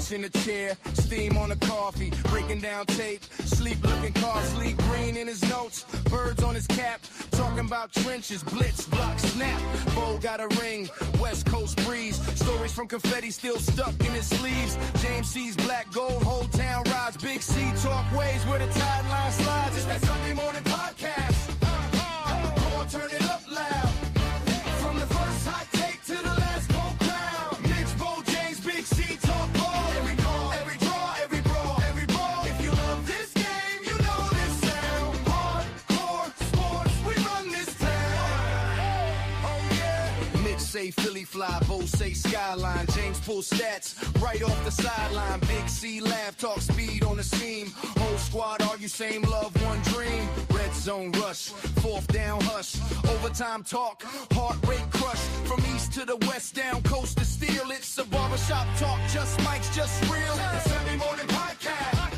Mitch in a chair, steam on a coffee, breaking down tape, sleep looking car, sleep green in his notes, birds on his cap, talking about trenches, blitz, block, snap. Bo got a ring, West Coast breeze, stories from confetti still stuck in his sleeves. James C's black gold, whole town rides, Big C talk ways where the tide line slides. It's that Sunday morning podcast. Come on, turn it up loud. From the first hot take to the last cold crown. Mitch, Bo, James, Big C talk ball. Every call, every draw, every brawl, every ball. If you love this game, you know this sound. Hardcore sports, we run this town. Oh yeah. Mitch say Philly fly, Bo say skyline. James pull stats right off the sideline. Big C laugh, talk speed on the seam. Whole squad argue same love, one dream. Red zone rush, fourth down hush. Overtime talk, heart rate crush. From east to the west, down coast to steel. It's a barbershop talk, just mics, just real. The Sunday morning podcast.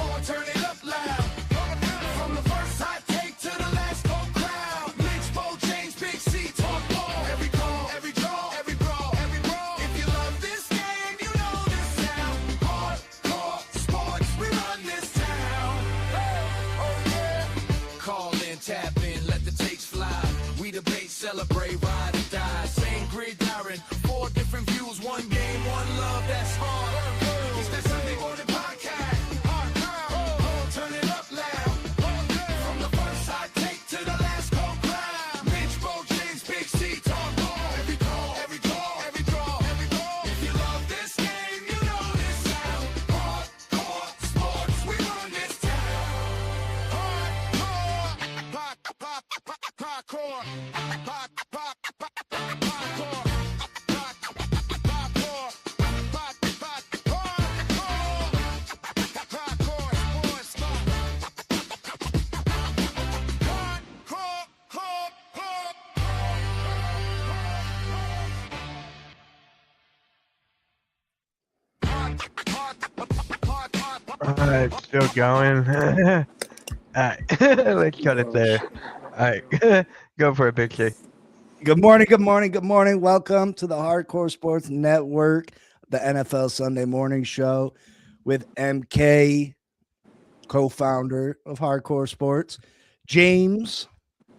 Oh, turn it up loud. From the first hot take to the last cold crowd. Mitch, Bo, James, Big C talk ball. Every call, every draw, every brawl, every brawl. If you love this game, you know this sound. Hardcore sports, we run this town. Oh yeah. Call in, tap in, let the takes fly. We debate, celebrate, ride or die. Same gridiron, 4 different views, one game, one love. That's hard. It's that Sunday morning podcast. Oh, turn it up loud. From the first hot take to the last cold crowd. Mitch, Bo, James, Big C talk ball. Every call, every call, every draw, every ball. If you love this game, you know this sound. Hardcore sports, we run this town. Hardcore. Alright, still going. Alright, let's cut it there. Alright, go for it, Big C. Good morning, good morning, good morning. Welcome to the Hardcore Sports Network, the NFL Sunday Morning Show with MK, co-founder of Hardcore Sports. James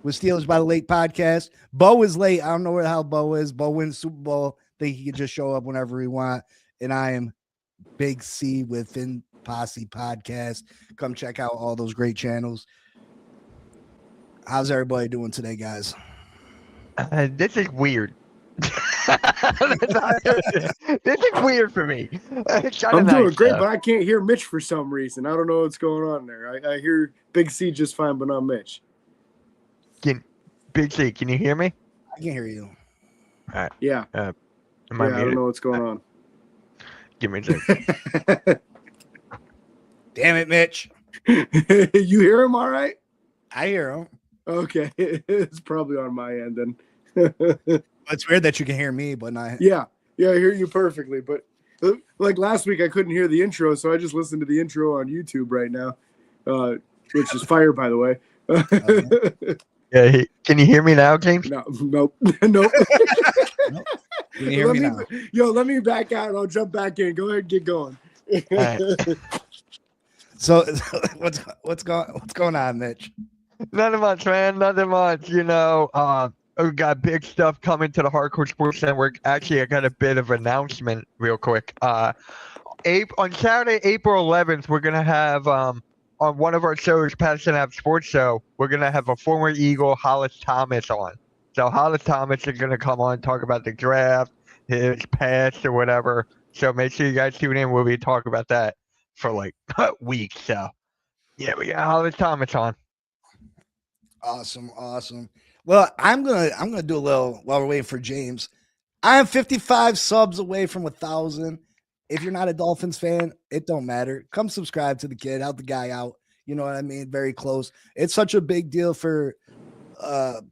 with Steelers by the Lake podcast. Bo is late. I don't know where the hell Bo is. Bo wins Super Bowl. Think he can just show up whenever he want. And I am Big C within Posse Podcast. Come check out all those great channels. How's everybody doing today, guys? This is weird. This is weird for me. I'm doing great, but I can't hear Mitch for some reason. I don't know what's going on there. I hear Big C just fine, but not Mitch. Big C, can you hear me? I can hear you. All right. Yeah. Am I I don't know what's going on. Give me a second. Damn it, Mitch. You hear him all right? I hear him. Okay. It's probably on my end then. It's weird that you can hear me, but not. Yeah, I hear you perfectly. But like last week, I couldn't hear the intro, so I just listened to the intro on YouTube right now, which is fire, by the way. Yeah, can you hear me now, James? No, nope. Nope. Can you hear me now? Yo, let me back out and I'll jump back in. Go ahead and get going. All right. So what's going on, Mitch? Nothing much, man. Nothing much. You know, we got big stuff coming to the Hardcore Sports Network. Actually, I got a bit of announcement real quick. On Saturday, April 11th, we're gonna have on one of our shows, Passion App Sports Show, we're gonna have a former Eagle, Hollis Thomas, on. So Hollis Thomas is gonna come on and talk about the draft, his past or whatever. So make sure you guys tune in. We'll be talking about that for like weeks. So yeah, we got Hollis Thomas on. Awesome. Well, I'm gonna do a little while we're waiting for James. I'm 55 subs away from 1,000. If you're not a Dolphins fan, it don't matter. Come subscribe to the kid, help the guy out. You know what I mean? Very close. It's such a big deal for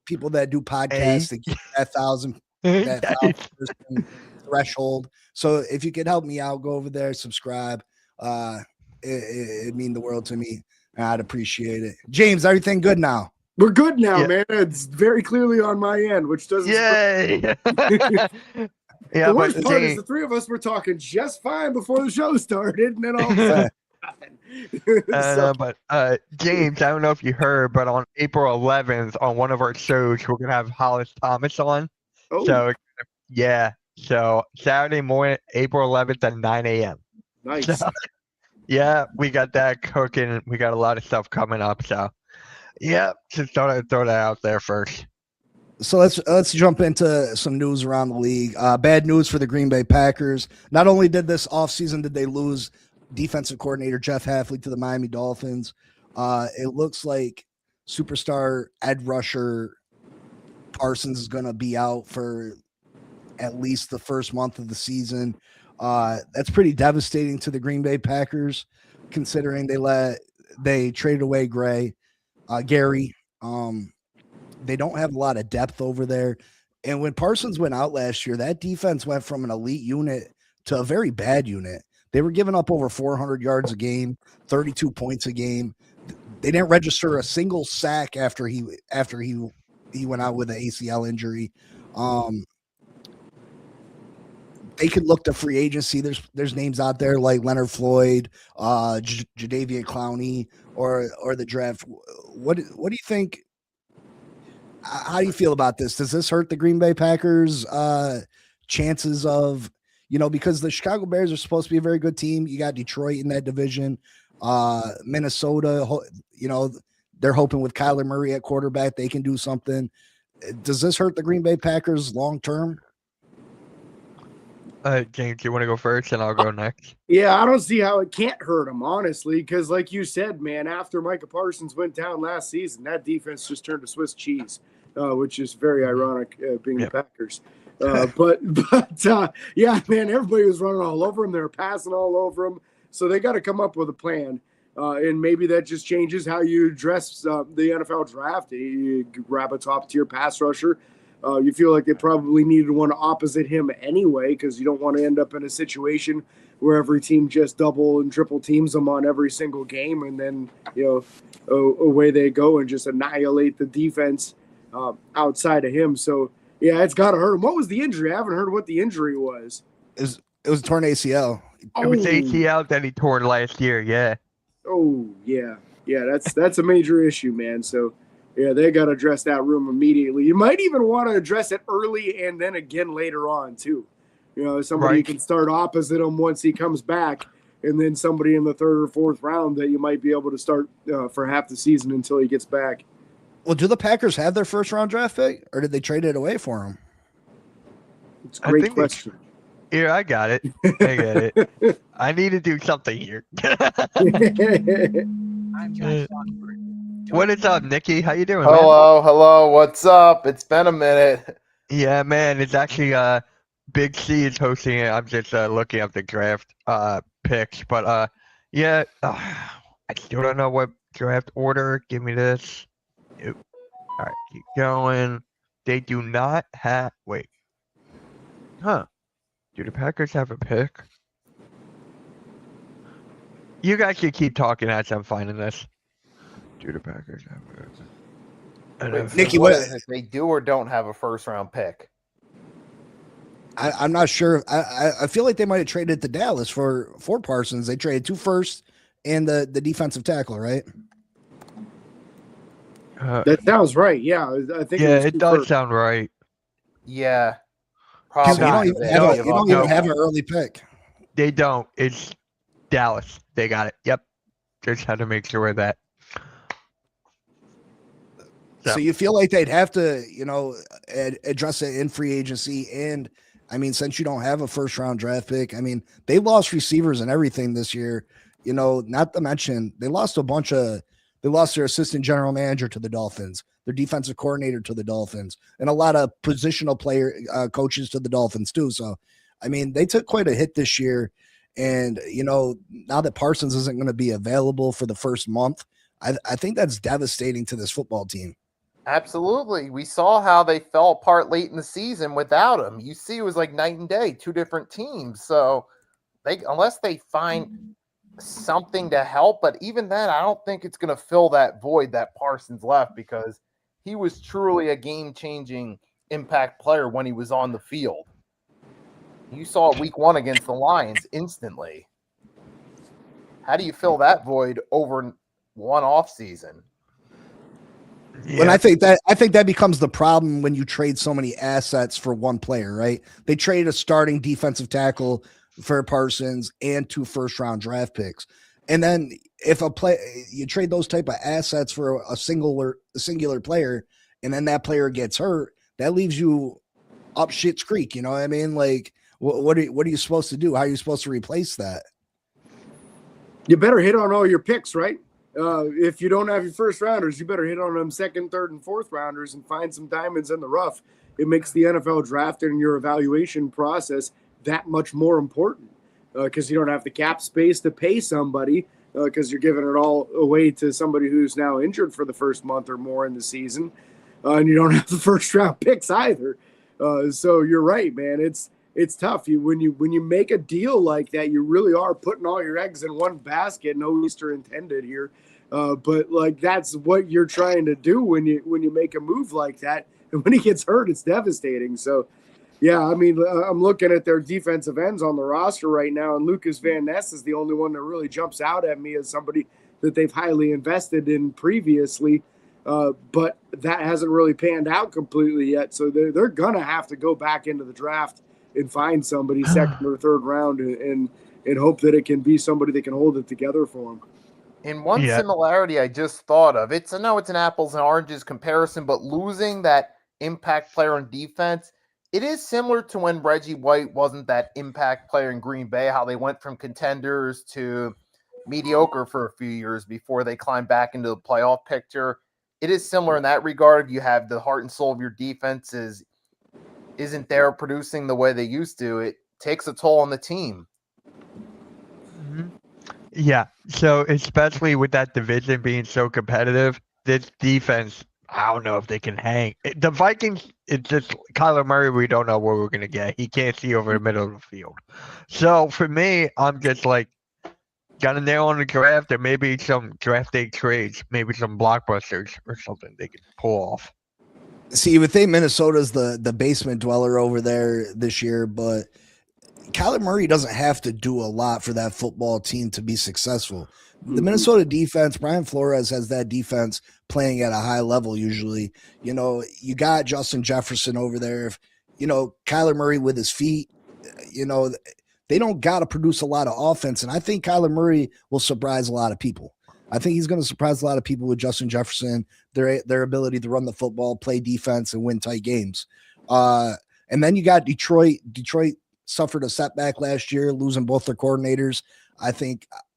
people that do podcasts to get that 1,000 person threshold. So if you could help me out, go over there, subscribe. It mean the world to me. I'd appreciate it. James, everything good now? We're good now, man. It's very clearly on my end, which doesn't. Yay! Yeah, The but worst part is James, the three of us were talking just fine before the show started, and then all of a sudden. James, I don't know if you heard, but on April 11th, on one of our shows, we're gonna have Hollis Thomas on. Oh, So yeah, so Saturday morning, April 11th at 9 a.m. nice. So, yeah, we got that cooking. We got a lot of stuff coming up. So yeah, just thought I'd throw that out there first. So let's jump into some news around the league. Bad news for the Green Bay Packers. Not only did this offseason did they lose defensive coordinator Jeff Hafley to the Miami Dolphins, it looks like superstar Ed Rusher Parsons is going to be out for at least the first month of the season. That's pretty devastating to the Green Bay Packers, considering they traded away Gary. They don't have a lot of depth over there. And when Parsons went out last year, that defense went from an elite unit to a very bad unit. They were giving up over 400 yards a game, 32 points a game. They didn't register a single sack after he went out with an ACL injury. They could look to free agency. There's names out there like Leonard Floyd, Jadeveon Clowney, or the draft. What do you think? How do you feel about this? Does this hurt the Green Bay Packers' chances of, because the Chicago Bears are supposed to be a very good team. You got Detroit in that division, Minnesota. They're hoping with Kyler Murray at quarterback they can do something. Does this hurt the Green Bay Packers long term? James, you want to go first, and I'll go next. Yeah, I don't see how it can't hurt them, honestly, because like you said, man, after Micah Parsons went down last season, that defense just turned to Swiss cheese, which is very ironic being the Packers. But yeah, man, everybody was running all over them. They were passing all over them. So they got to come up with a plan. And maybe that just changes how you address the NFL draft. You grab a top-tier pass rusher. You feel like they probably needed one opposite him anyway, because you don't want to end up in a situation where every team just double and triple teams them on every single game, and then away they go and just annihilate the defense outside of him. So yeah, it's got to hurt him. What was the injury? I haven't heard what the injury was. It was a torn ACL. It was ACL that he tore last year. Yeah. Oh yeah. That's a major issue, man. So. Yeah, they got to address that room immediately. You might even want to address it early and then again later on, too. Somebody can start opposite him once he comes back, and then somebody in the third or fourth round that you might be able to start for half the season until he gets back. Well, do the Packers have their first-round draft pick, or did they trade it away for him? It's a great question. Here, I got it. I got it. I need to do something here. I'm John Stockford. What is up, Nikki? How you doing, man? Hello. What's up? It's been a minute. Yeah, man. It's actually Big C is hosting it. I'm just looking up the draft picks, but yeah, I still don't know what draft order. Give me this. All right, keep going. They do not have. Wait. Huh? Do the Packers have a pick? You guys should keep talking as I'm finding this. Do the Packers have Wait, Nikki, what is it? They do or don't have a first-round pick? I'm not sure. I feel like they might have traded to Dallas for Parsons. They traded 2 firsts and the defensive tackle, right? That sounds right. Yeah, I think. Yeah, it does sound right. Yeah, probably. You don't even have an early pick. They don't. It's Dallas. They got it. Yep. Just had to make sure of that. So you feel like they'd have to, address it in free agency. And I mean, since you don't have a first round draft pick, I mean, they lost receivers and everything this year, not to mention they lost their assistant general manager to the Dolphins, their defensive coordinator to the Dolphins, and a lot of positional coaches to the Dolphins too. So, I mean, they took quite a hit this year. And, now that Parsons isn't going to be available for the first month, I think that's devastating to this football team. Absolutely. We saw how they fell apart late in the season without him. You see, it was like night and day, 2 different teams. So unless they find something to help, but even then, I don't think it's going to fill that void that Parsons left, because he was truly a game-changing impact player when he was on the field. You saw it week 1 against the Lions instantly. How do you fill that void over one off season? Yeah. And I think that becomes the problem when you trade so many assets for one player, right? They traded a starting defensive tackle for Parsons and 2 first-round draft picks. And then if you trade those type of assets for a singular player, and then that player gets hurt, that leaves you up shit's creek. You know what I mean? Like, what are you supposed to do? How are you supposed to replace that? You better hit on all your picks, right? If you don't have your first rounders, you better hit on them second, third, and fourth rounders and find some diamonds in the rough. It makes the NFL draft and your evaluation process that much more important because you don't have the cap space to pay somebody because you're giving it all away to somebody who's now injured for the first month or more in the season. And you don't have the first round picks either. So you're right, man. It's tough. When you make a deal like that, you really are putting all your eggs in one basket. No Easter intended here, but like that's what you're trying to do when you make a move like that. And when he gets hurt, it's devastating. So, yeah, I mean, I'm looking at their defensive ends on the roster right now, and Lucas Van Ness is the only one that really jumps out at me as somebody that they've highly invested in previously. But that hasn't really panned out completely yet. So they're gonna have to go back into the draft and find somebody second or third round and hope that it can be somebody that can hold it together for them. In one similarity I just thought of, it's an apples and oranges comparison, but losing that impact player on defense, it is similar to when Reggie White wasn't that impact player in Green Bay, how they went from contenders to mediocre for a few years before they climbed back into the playoff picture. It is similar in that regard. You have the heart and soul of your defense isn't there producing the way they used to. It takes a toll on the team. Mm-hmm. Yeah. So especially with that division being so competitive, this defense, I don't know if they can hang. The Vikings, it's just Kyler Murray. We don't know where we're going to get. He can't see over the middle of the field. So for me, I'm just like, got to nail on the draft. There may be some draft day trades, maybe some blockbusters or something they could pull off. See, you would think Minnesota's the basement dweller over there this year, but Kyler Murray doesn't have to do a lot for that football team to be successful. The Minnesota defense, Brian Flores has that defense playing at a high level usually. You know, you got Justin Jefferson over there. Kyler Murray with his feet, they don't got to produce a lot of offense. And I think Kyler Murray will surprise a lot of people. I think he's going to surprise a lot of people with Justin Jefferson, their ability to run the football, play defense, and win tight games. And then you got Detroit. Detroit suffered a setback last year, losing both their coordinators. I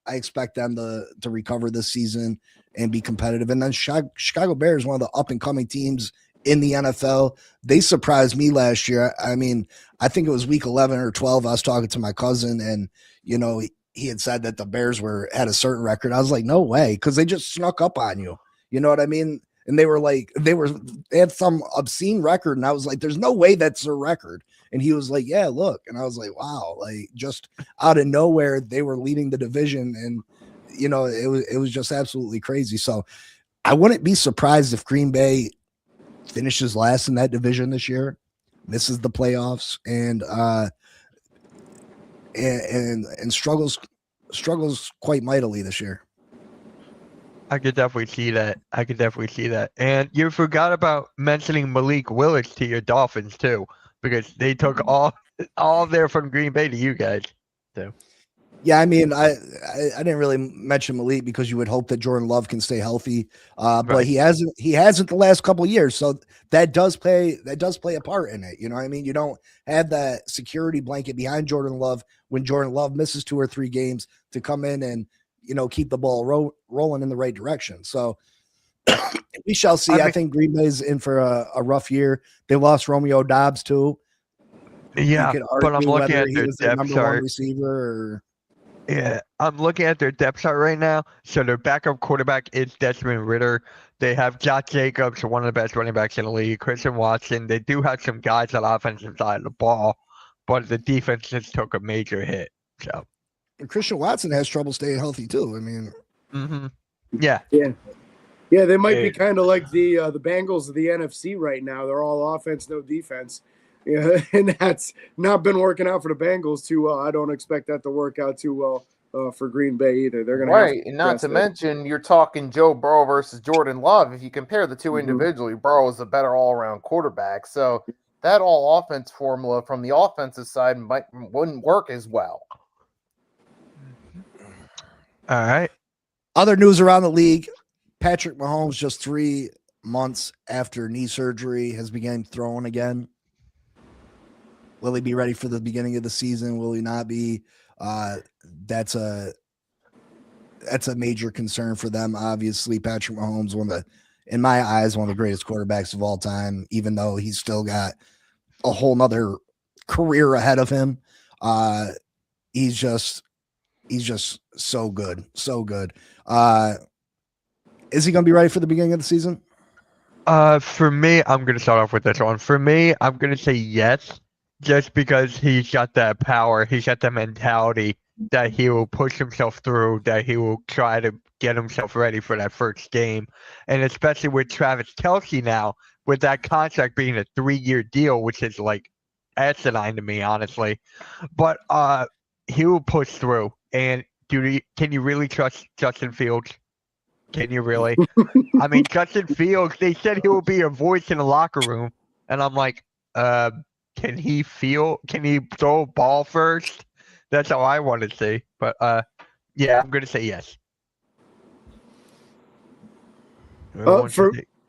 expect them to recover this season and be competitive. And then Chicago Bears, one of the up-and-coming teams in the NFL. They surprised me last year. I mean, I think it was week 11 or 12. I was talking to my cousin, and, he had said that the Bears had a certain record. I was like, no way, because they just snuck up on you. You know what I mean? And they had some obscene record, and I was like, there's no way that's their record. And he was like, yeah, look. And I was like, wow, like just out of nowhere, they were leading the division, and it was just absolutely crazy. So I wouldn't be surprised if Green Bay finishes last in that division this year, misses the playoffs, and struggles quite mightily this year. I could definitely see that. And you forgot about mentioning Malik Willis to your Dolphins too, because they took all there from Green Bay to you guys. So. Yeah, I mean, I didn't really mention Malik because you would hope that Jordan Love can stay healthy, but he hasn't the last couple of years, so that does play a part in it. You know what I mean? You don't have that security blanket behind Jordan Love when Jordan Love misses 2 or 3 games to come in and keep the ball rolling in the right direction. So we shall see. I think Green Bay's in for a rough year. They lost Romeo Doubs too. Yeah, but I'm looking at their depth chart. Receiver or. Yeah, I'm looking at their depth chart right now. So their backup quarterback is Desmond Ridder. They have Josh Jacobs, one of the best running backs in the league, Christian Watson. They do have some guys on the offensive side of the ball, but the defense just took a major hit. So, and Christian Watson has trouble staying healthy too. I mean, yeah. They might be kind of like the Bengals of the NFC right now. They're all offense, no defense. Yeah, and that's not been working out for the Bengals too well. I don't expect that to work out too well for Green Bay either. They're going to have Right, to and not address to that. mention, you're talking Joe Burrow versus Jordan Love. If you compare the two individually, Burrow is a better all-around quarterback. So that all offense formula from the offensive side wouldn't work as well. All right. Other news around the league: Patrick Mahomes, just 3 months after knee surgery, has begun throwing again. Will he be ready for the beginning of the season? Will he not be? That's a major concern for them. Obviously, Patrick Mahomes, in my eyes, one of the greatest quarterbacks of all time, even though he's still got a whole nother career ahead of him. He's just so good. So good. Is he going to be ready for the beginning of the season? For me, I'm going to start off with this one. For me, I'm going to say yes, just because he's got that power. He's got that mentality that he will push himself through, that he will try to get himself ready for that first game. And especially with Travis Kelce now, with that contract being a 3-year deal, which is like asinine to me, honestly. But he will push through. And can you really trust Justin Fields? Can you really? I mean, Justin Fields, they said he will be a voice in the locker room. And I'm like, can he throw a ball first? That's how I want to see. But yeah, I'm going to say yes.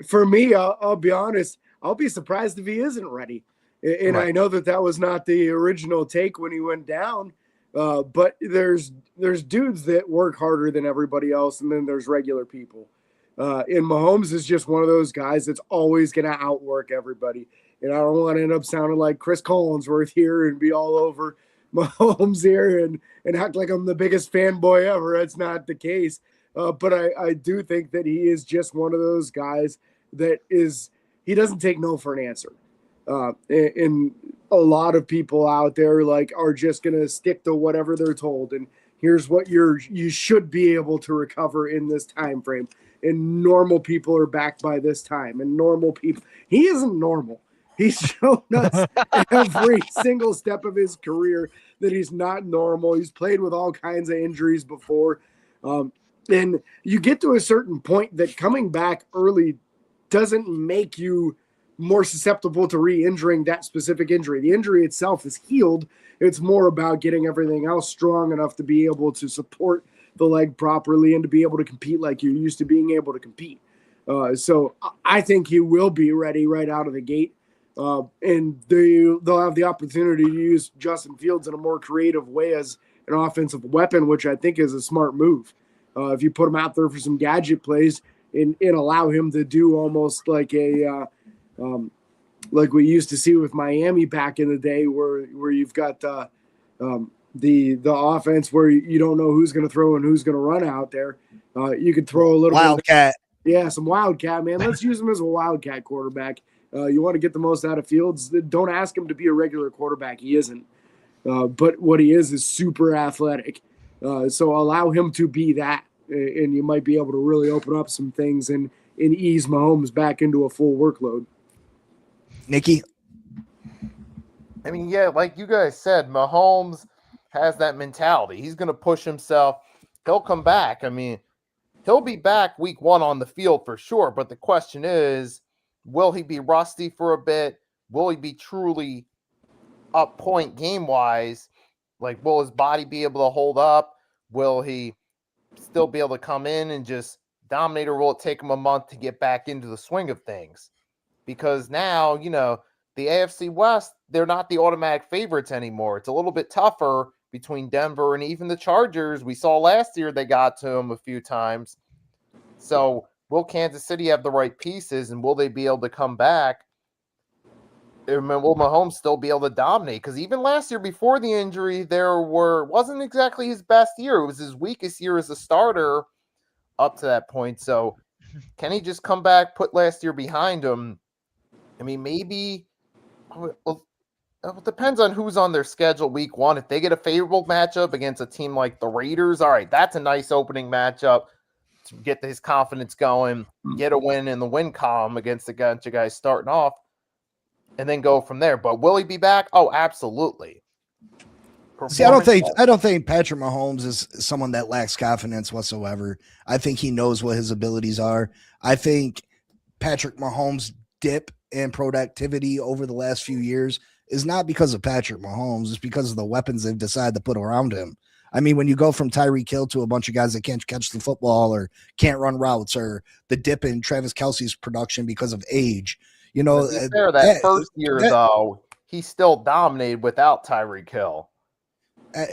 For me, I'll be honest. I'll be surprised if he isn't ready. And right. I know that was not the original take when he went down. But there's dudes that work harder than everybody else, and then there's regular people. And Mahomes is just one of those guys that's always going to outwork everybody. And I don't want to end up sounding like Chris Collinsworth here and be all over Mahomes here and act like I'm the biggest fanboy ever. That's not the case. But I do think that he is just one of those guys he doesn't take no for an answer. And a lot of people out there are just going to stick to whatever they're told. And here's what you should be able to recover in this time frame. And normal people are back by this time. And normal people, he isn't normal. He's shown us every single step of his career that he's not normal. He's played with all kinds of injuries before. And you get to a certain point that coming back early doesn't make you more susceptible to re-injuring that specific injury. The injury itself is healed. It's more about getting everything else strong enough to be able to support the leg properly and to be able to compete like you're used to being able to compete. So I think he will be ready right out of the gate. And they'll have the opportunity to use Justin Fields in a more creative way as an offensive weapon, which I think is a smart move. If you put him out there for some gadget plays and allow him to do almost like like we used to see with Miami back in the day, where you've got the offense where you don't know who's going to throw and who's going to run out there. You could throw a little wildcat. Some wildcat, man. Let's use him as a wildcat quarterback. You want to get the most out of Fields. Don't ask him to be a regular quarterback. He isn't. But what he is super athletic. So allow him to be that, and you might be able to really open up some things and ease Mahomes back into a full workload. Nikki? I mean, yeah, like you guys said, Mahomes has that mentality. He's going to push himself. He'll come back. I mean, he'll be back week 1 on the field for sure. But the question is, will he be rusty for a bit? Will he be truly up point game-wise? Like, will his body be able to hold up? Will he still be able to come in and just dominate, or will it take him a month to get back into the swing of things? Because now, the AFC West, they're not the automatic favorites anymore. It's a little bit tougher between Denver and even the Chargers. We saw last year they got to them a few times. So will Kansas City have the right pieces, and will they be able to come back? Will Mahomes still be able to dominate? Because even last year before the injury, wasn't exactly his best year. It was his weakest year as a starter up to that point. So can he just come back, put last year behind him? I mean, maybe it depends on who's on their schedule week 1. If they get a favorable matchup against a team like the Raiders, all right, that's a nice opening matchup to get his confidence going, get a win in the win column against the bunch of guys starting off. and then go from there. But will he be back? Oh, absolutely. See, I don't think Patrick Mahomes is someone that lacks confidence whatsoever. I think he knows what his abilities are. I think Patrick Mahomes' dip in productivity over the last few years is not because of Patrick Mahomes. It's because of the weapons they've decided to put around him. I mean, when you go from Tyreek Hill to a bunch of guys that can't catch the football or can't run routes, or the dip in Travis Kelce's production because of age, you know, that first year though, he still dominated without Tyreek Hill.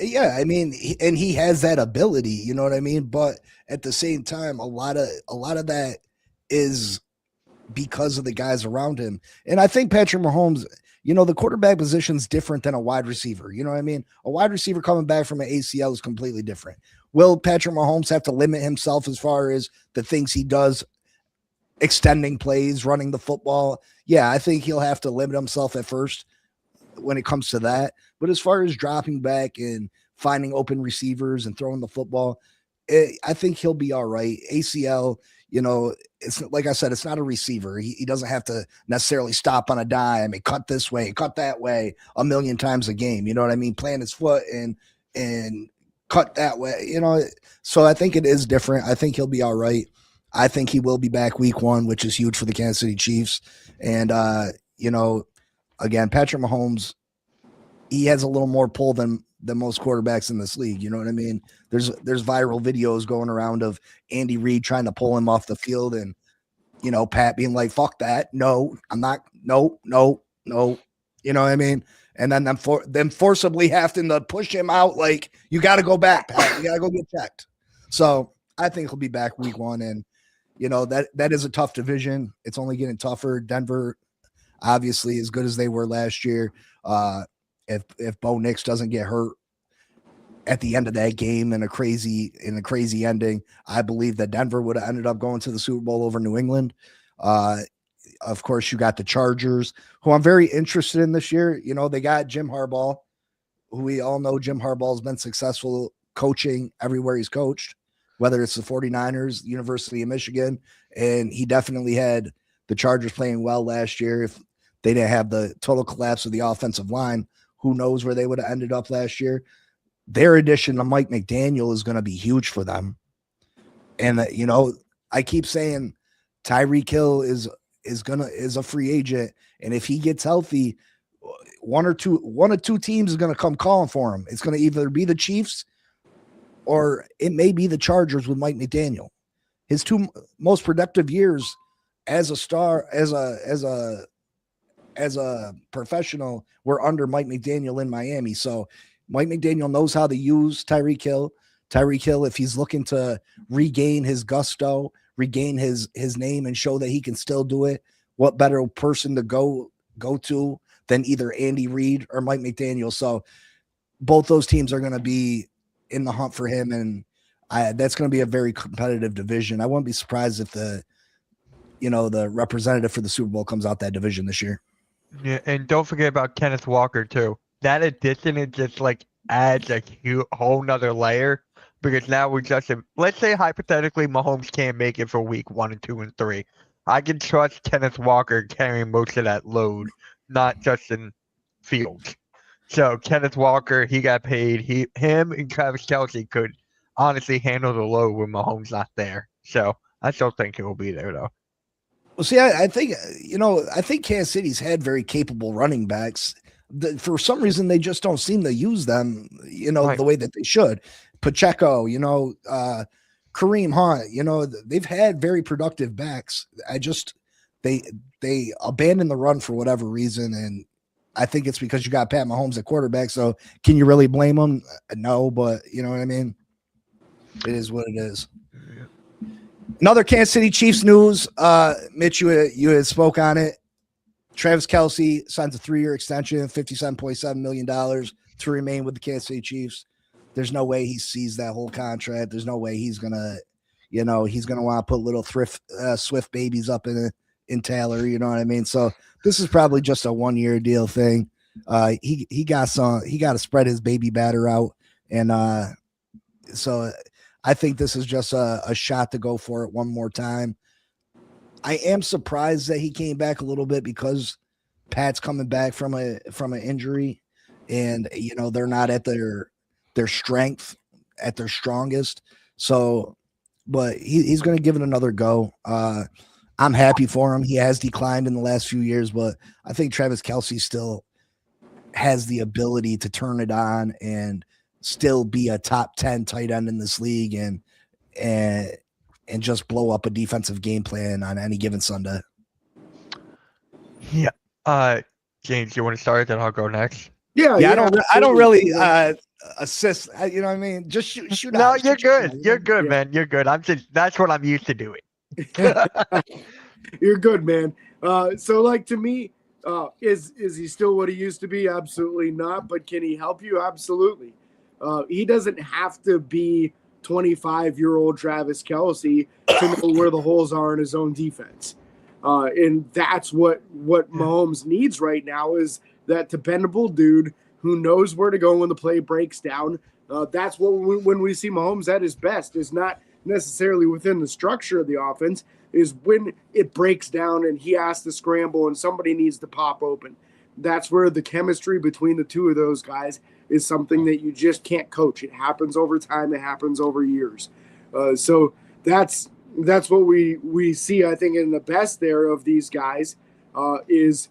Yeah, I mean, and he has that ability, you know what I mean? But at the same time, a lot of that is because of the guys around him. And I think Patrick Mahomes, you know, the quarterback position is different than a wide receiver. You know what I mean? A wide receiver coming back from an ACL is completely different. Will Patrick Mahomes have to limit himself as far as the things he does, extending plays, running the football? Yeah, I think he'll have to limit himself at first when it comes to that. But as far as dropping back and finding open receivers and throwing the football, I think he'll be all right. ACL, you know, it's like I said, it's not a receiver. He doesn't have to necessarily stop on a dime and cut this way, cut that way a million times a game. You know what I mean? Plant his foot and cut that way, you know. So I think it is different. I think he'll be all right. I think he will be back week 1, which is huge for the Kansas City Chiefs. And, you know, again, Patrick Mahomes, he has a little more pull than most quarterbacks in this league. You know what I mean? There's viral videos going around of Andy Reid trying to pull him off the field, and, you know, Pat being like, fuck that. No, I'm not. No. You know what I mean? And then them forcibly having to push him out. Like, you got to go back, Pat. You got to go get checked. So I think he'll be back week 1. And, you know, that is a tough division. It's only getting tougher. Denver, obviously, as good as they were last year. If Bo Nix doesn't get hurt at the end of that game in a crazy ending, I believe that Denver would have ended up going to the Super Bowl over New England. Of course, you got the Chargers, who I'm very interested in this year. You know, they got Jim Harbaugh, who we all know Jim Harbaugh has been successful coaching everywhere he's coached, whether it's the 49ers, the University of Michigan, and he definitely had the Chargers playing well last year. If they didn't have the total collapse of the offensive line, who knows where they would have ended up last year. Their addition to Mike McDaniel is going to be huge for them. And, you know, I keep saying Tyreek Hill is a free agent. And if he gets healthy, one or two teams is going to come calling for him. It's going to either be the Chiefs or it may be the Chargers with Mike McDaniel. His 2 most productive years as a star, as a professional, were under Mike McDaniel in Miami. So Mike McDaniel knows how to use Tyreek Hill. Tyreek Hill, if he's looking to regain his gusto, regain his name and show that he can still do it, what better person to go to than either Andy Reid or Mike McDaniel? So both those teams are going to be in the hunt for him, and that's going to be a very competitive division. I wouldn't be surprised if the representative for the Super Bowl comes out that division this year. Yeah, and don't forget about Kenneth Walker too. That addition, it just like adds a whole nother layer, because now we just, let's say hypothetically Mahomes can't make it for week 1 and 2 and 3. I can trust Kenneth Walker carrying most of that load, not Justin Fields. So Kenneth Walker, he got paid. Him and Travis Kelce could honestly handle the load when Mahomes not there. So I still think he will be there though. Well, see, I think Kansas City's had very capable running backs. For some reason, they just don't seem to use them, right, the way that they should. Pacheco, Kareem Hunt, they've had very productive backs. They abandon the run for whatever reason, and I think it's because you got Pat Mahomes at quarterback. So can you really blame them? No, but you know what I mean? It is what it is. Another Kansas City Chiefs news. Mitch, you had spoke on it. Travis Kelce signs a 3-year extension, $57.7 million to remain with the Kansas City Chiefs. There's no way he sees that whole contract. There's no way he's gonna want to put little Swift babies up in Taylor. You know what I mean? So this is probably just a 1-year deal thing. He got to spread his baby batter out, and so I think this is just a shot to go for it one more time. I am surprised that he came back a little bit because Pat's coming back from an injury, and they're not at their strength, at their strongest. So, but he's going to give it another go. I'm happy for him. He has declined in the last few years, but I think Travis Kelce still has the ability to turn it on and still be a top 10 tight end in this league and just blow up a defensive game plan on any given Sunday. Yeah. James, you want to start? Then I'll go next. Yeah. I don't really assist. You know what I mean? Just shoot. No, you're good. You're good, man. You're good. That's what I'm used to doing. You're good, man. So like to me, is he still what he used to be? Absolutely not. But can he help you? Absolutely. He doesn't have to be 25-year-old Travis Kelce to know where the holes are in his own defense. And that's what Mahomes needs right now, is that dependable dude who knows where to go when the play breaks down. That's what when we see Mahomes at his best, is not necessarily within the structure of the offense, is when it breaks down and he has to scramble and somebody needs to pop open. That's where the chemistry between the two of those guys is something that you just can't coach. It happens over time. It happens over years. So that's what we see, I think, in the best there of these guys, is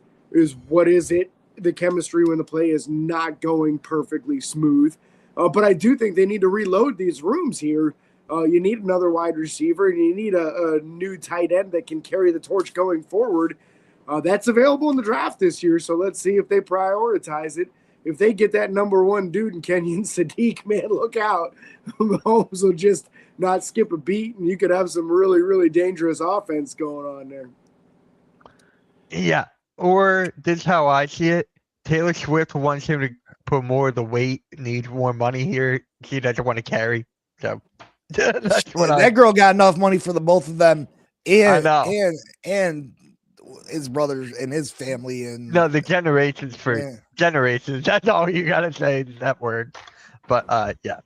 what is it, the chemistry when the play is not going perfectly smooth. But I do think they need to reload these rooms here. You need another wide receiver, and you need a new tight end that can carry the torch going forward. That's available in the draft this year, so let's see if they prioritize it. If they get that number one dude in Kenyon Sadiq, man, look out. Mahomes will just not skip a beat, and you could have some really, really dangerous offense going on there. Yeah. Or this is how I see it. Taylor Swift wants him to put more of the weight, needs more money here. He doesn't want to carry. So that's what that girl got enough money for the both of them and his brothers and his family, and the generations for generations. That's all you gotta say is that word. But yeah.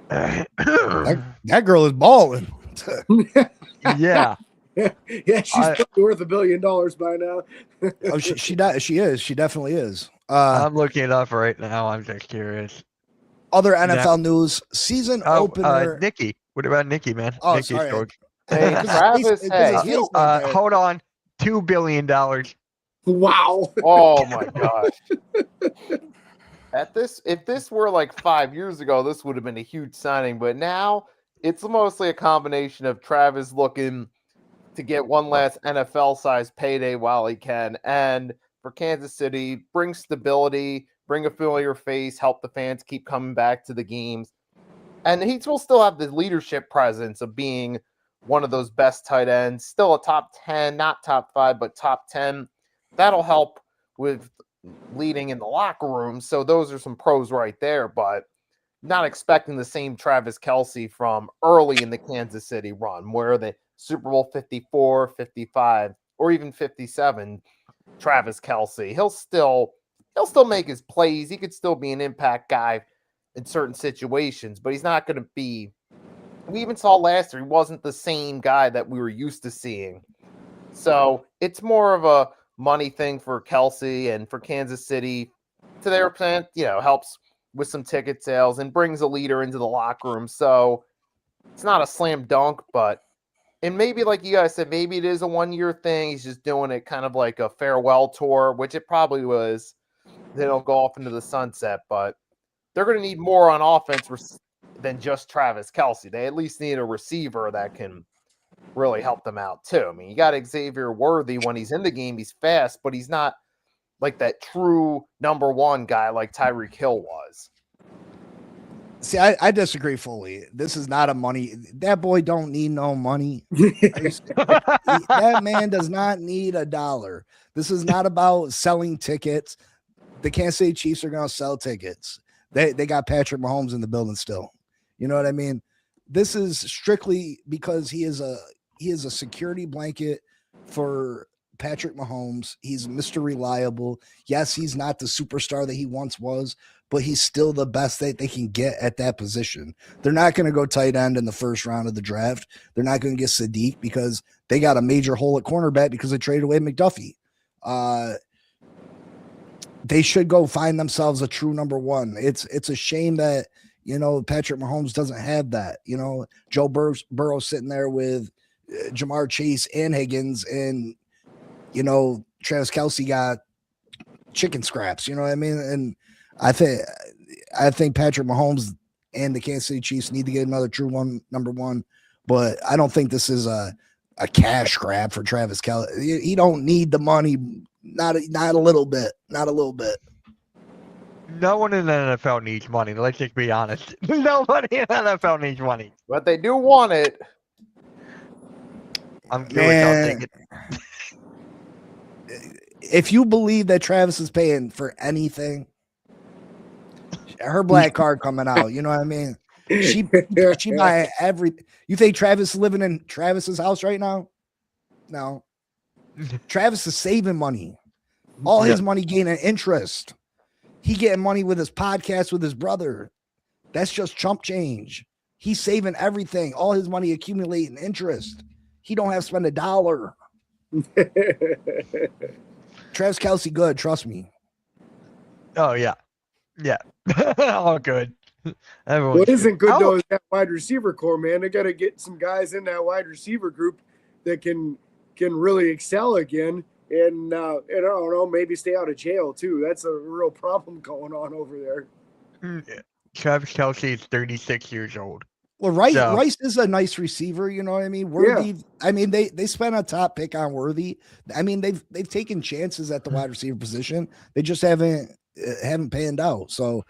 that girl is balling. Yeah. Yeah, she's probably worth $1 billion by now. Oh, she is. She definitely is. I'm looking it up right now. I'm just curious. Other NFL news: season opener. Nikki. What about Nikki, man? Oh, Nikki sorry. Hey, Travis, hold on. $2 billion. Wow. Oh my gosh. If this were like 5 years ago, this would have been a huge signing. But now it's mostly a combination of Travis looking to get one last NFL-sized payday while he can, and for Kansas City, bring stability, bring a familiar face, help the fans keep coming back to the games. And he will still have the leadership presence of being one of those best tight ends, still a top 10, not top 5, but top 10. That'll help with leading in the locker room. So those are some pros right there, but not expecting the same Travis Kelce from early in the Kansas City run, where the Super Bowl 54, 55, or even 57, Travis Kelce. He'll still make his plays. He could still be an impact guy in certain situations, but he's not going to be. We even saw last year, he wasn't the same guy that we were used to seeing. So it's more of a money thing for Kelce and for Kansas City. To their extent, helps with some ticket sales and brings a leader into the locker room. So it's not a slam dunk, but, and maybe like you guys said, maybe it is a 1-year thing. He's just doing it kind of like a farewell tour, which it probably was. They don't go off into the sunset, but they're going to need more on offense than just Travis Kelce. They at least need a receiver that can really help them out too. I mean, you got Xavier Worthy when he's in the game. He's fast, but he's not like that true number one guy like Tyreek Hill was. See, I disagree fully. This is not a money. That boy don't need no money. That man does not need $1. This is not about selling tickets. The Kansas City Chiefs are going to sell tickets. They got Patrick Mahomes in the building still. You know what I mean? This is strictly because he is a security blanket for Patrick Mahomes. He's Mr. Reliable. Yes, he's not the superstar that he once was, but he's still the best that they can get at that position. They're not going to go tight end in the first round of the draft. They're not going to get Sadiq because they got a major hole at cornerback because they traded away McDuffie. They should go find themselves a true number one. It's a shame that, Patrick Mahomes doesn't have that. Joe Burrow sitting there with Jamar Chase and Higgins, and, Travis Kelce got chicken scraps. You know what I mean? And I think Patrick Mahomes and the Kansas City Chiefs need to get another true number one. But I don't think this is a cash grab for Travis Kelce. He don't need the money. Not a little bit. Not a little bit. No one in the NFL needs money. Let's just be honest. Nobody in the NFL needs money. But they do want it. I'm good. I'll take it. If you believe that Travis is paying for anything, her black card coming out. You know what I mean? She buy every. You think Travis is living in Travis's house right now? No. Travis is saving money. All his money gaining interest. He getting money with his podcast with his brother. That's just chump change. He's saving everything. All his money accumulating interest. He don't have to spend $1. Travis Kelce good, trust me. Oh yeah. Yeah. All good. What isn't good though is that wide receiver core, man. They got to get some guys in that wide receiver group that can really excel again, and I don't know, maybe stay out of jail too. That's a real problem going on over there. Travis Kelce is 36 years old. Well, Rice is a nice receiver, you know what I mean? Worthy. Yeah. I mean, they spent a top pick on Worthy. I mean, they've taken chances at the wide receiver position. They just haven't panned out. So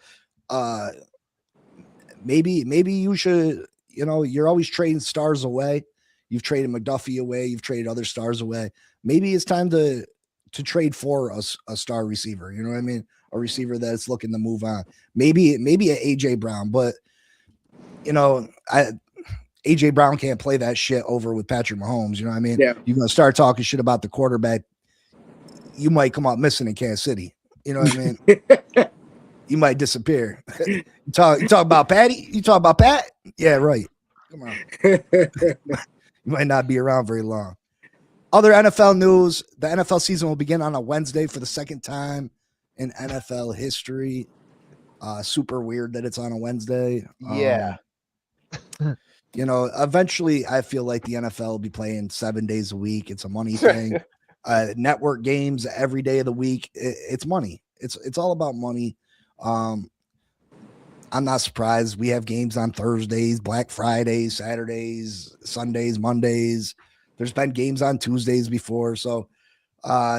maybe you should, you're always trading stars away. You've traded McDuffie away. You've traded other stars away. Maybe it's time to trade for a star receiver. You know what I mean? A receiver that's looking to move on. Maybe an AJ Brown, but AJ Brown can't play that shit over with Patrick Mahomes. You know what I mean? Yeah. You're gonna start talking shit about the quarterback. You might come out missing in Kansas City. You know what I mean? You might disappear. You talk about Patty. You talk about Pat. Yeah, right. Come on. You might not be around very long. Other NFL news: the NFL season will begin on a Wednesday for the second time in NFL history. Super weird that it's on a Wednesday. Yeah. Eventually I feel like the NFL will be playing 7 days a week. It's a money thing. Network games every day of the week. It's money. It's all about money. I'm not surprised. We have games on Thursdays, Black Fridays, Saturdays, Sundays, Mondays. There's been games on Tuesdays before. So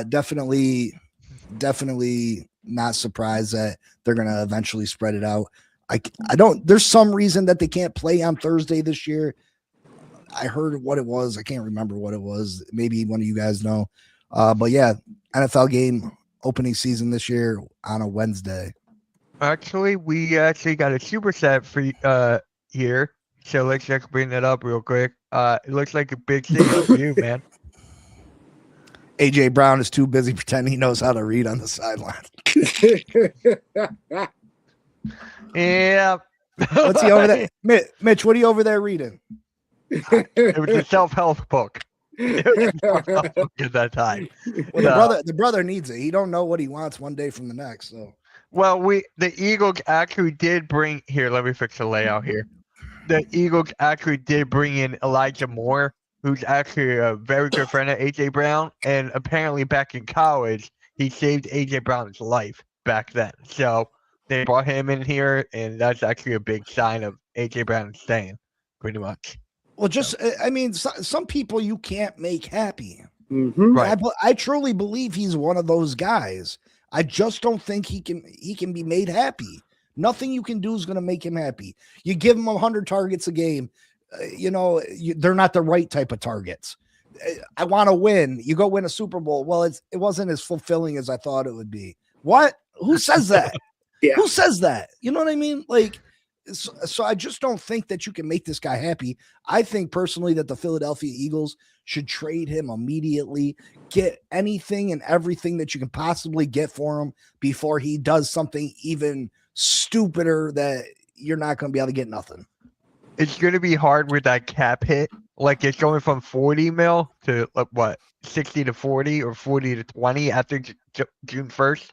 definitely not surprised that they're going to eventually spread it out. There's some reason that they can't play on Thursday this year. I heard what it was. I can't remember what it was. Maybe one of you guys know. But yeah, NFL game opening season this year on a Wednesday. Actually, we got a superset for here. So let's just bring that up real quick. It looks like a big thing for you, man. AJ Brown is too busy pretending he knows how to read on the sideline. Yeah. What's he over there? Mitch, what are you over there reading? It was a self-help book. It was a self-help book at that time. Well, the brother needs it. He don't know what he wants one day from the next. So, well, the Eagles actually did bring here. Let me fix the layout here. The Eagles actually did bring in Elijah Moore, who's actually a very good friend of AJ Brown, and apparently back in college he saved AJ Brown's life back then. So they brought him in here, and that's actually a big sign of AJ Brown staying, pretty much. Well, some people you can't make happy. Mm-hmm. Right. I truly believe he's one of those guys. I just don't think he can be made happy. Nothing you can do is going to make him happy. You give him 100 targets a game, they're not the right type of targets. I want to win. You go win a Super Bowl. Well, it wasn't as fulfilling as I thought it would be. What? Who says that? Yeah. Who says that? You know what I mean? Like, so I just don't think that you can make this guy happy. I think personally that the Philadelphia Eagles should trade him immediately, get anything and everything that you can possibly get for him before he does something even stupider that you're not going to be able to get nothing. It's going to be hard with that cap hit. Like it's going from 40 mil to what 60 to 40 or 40 to 20 after June 1st.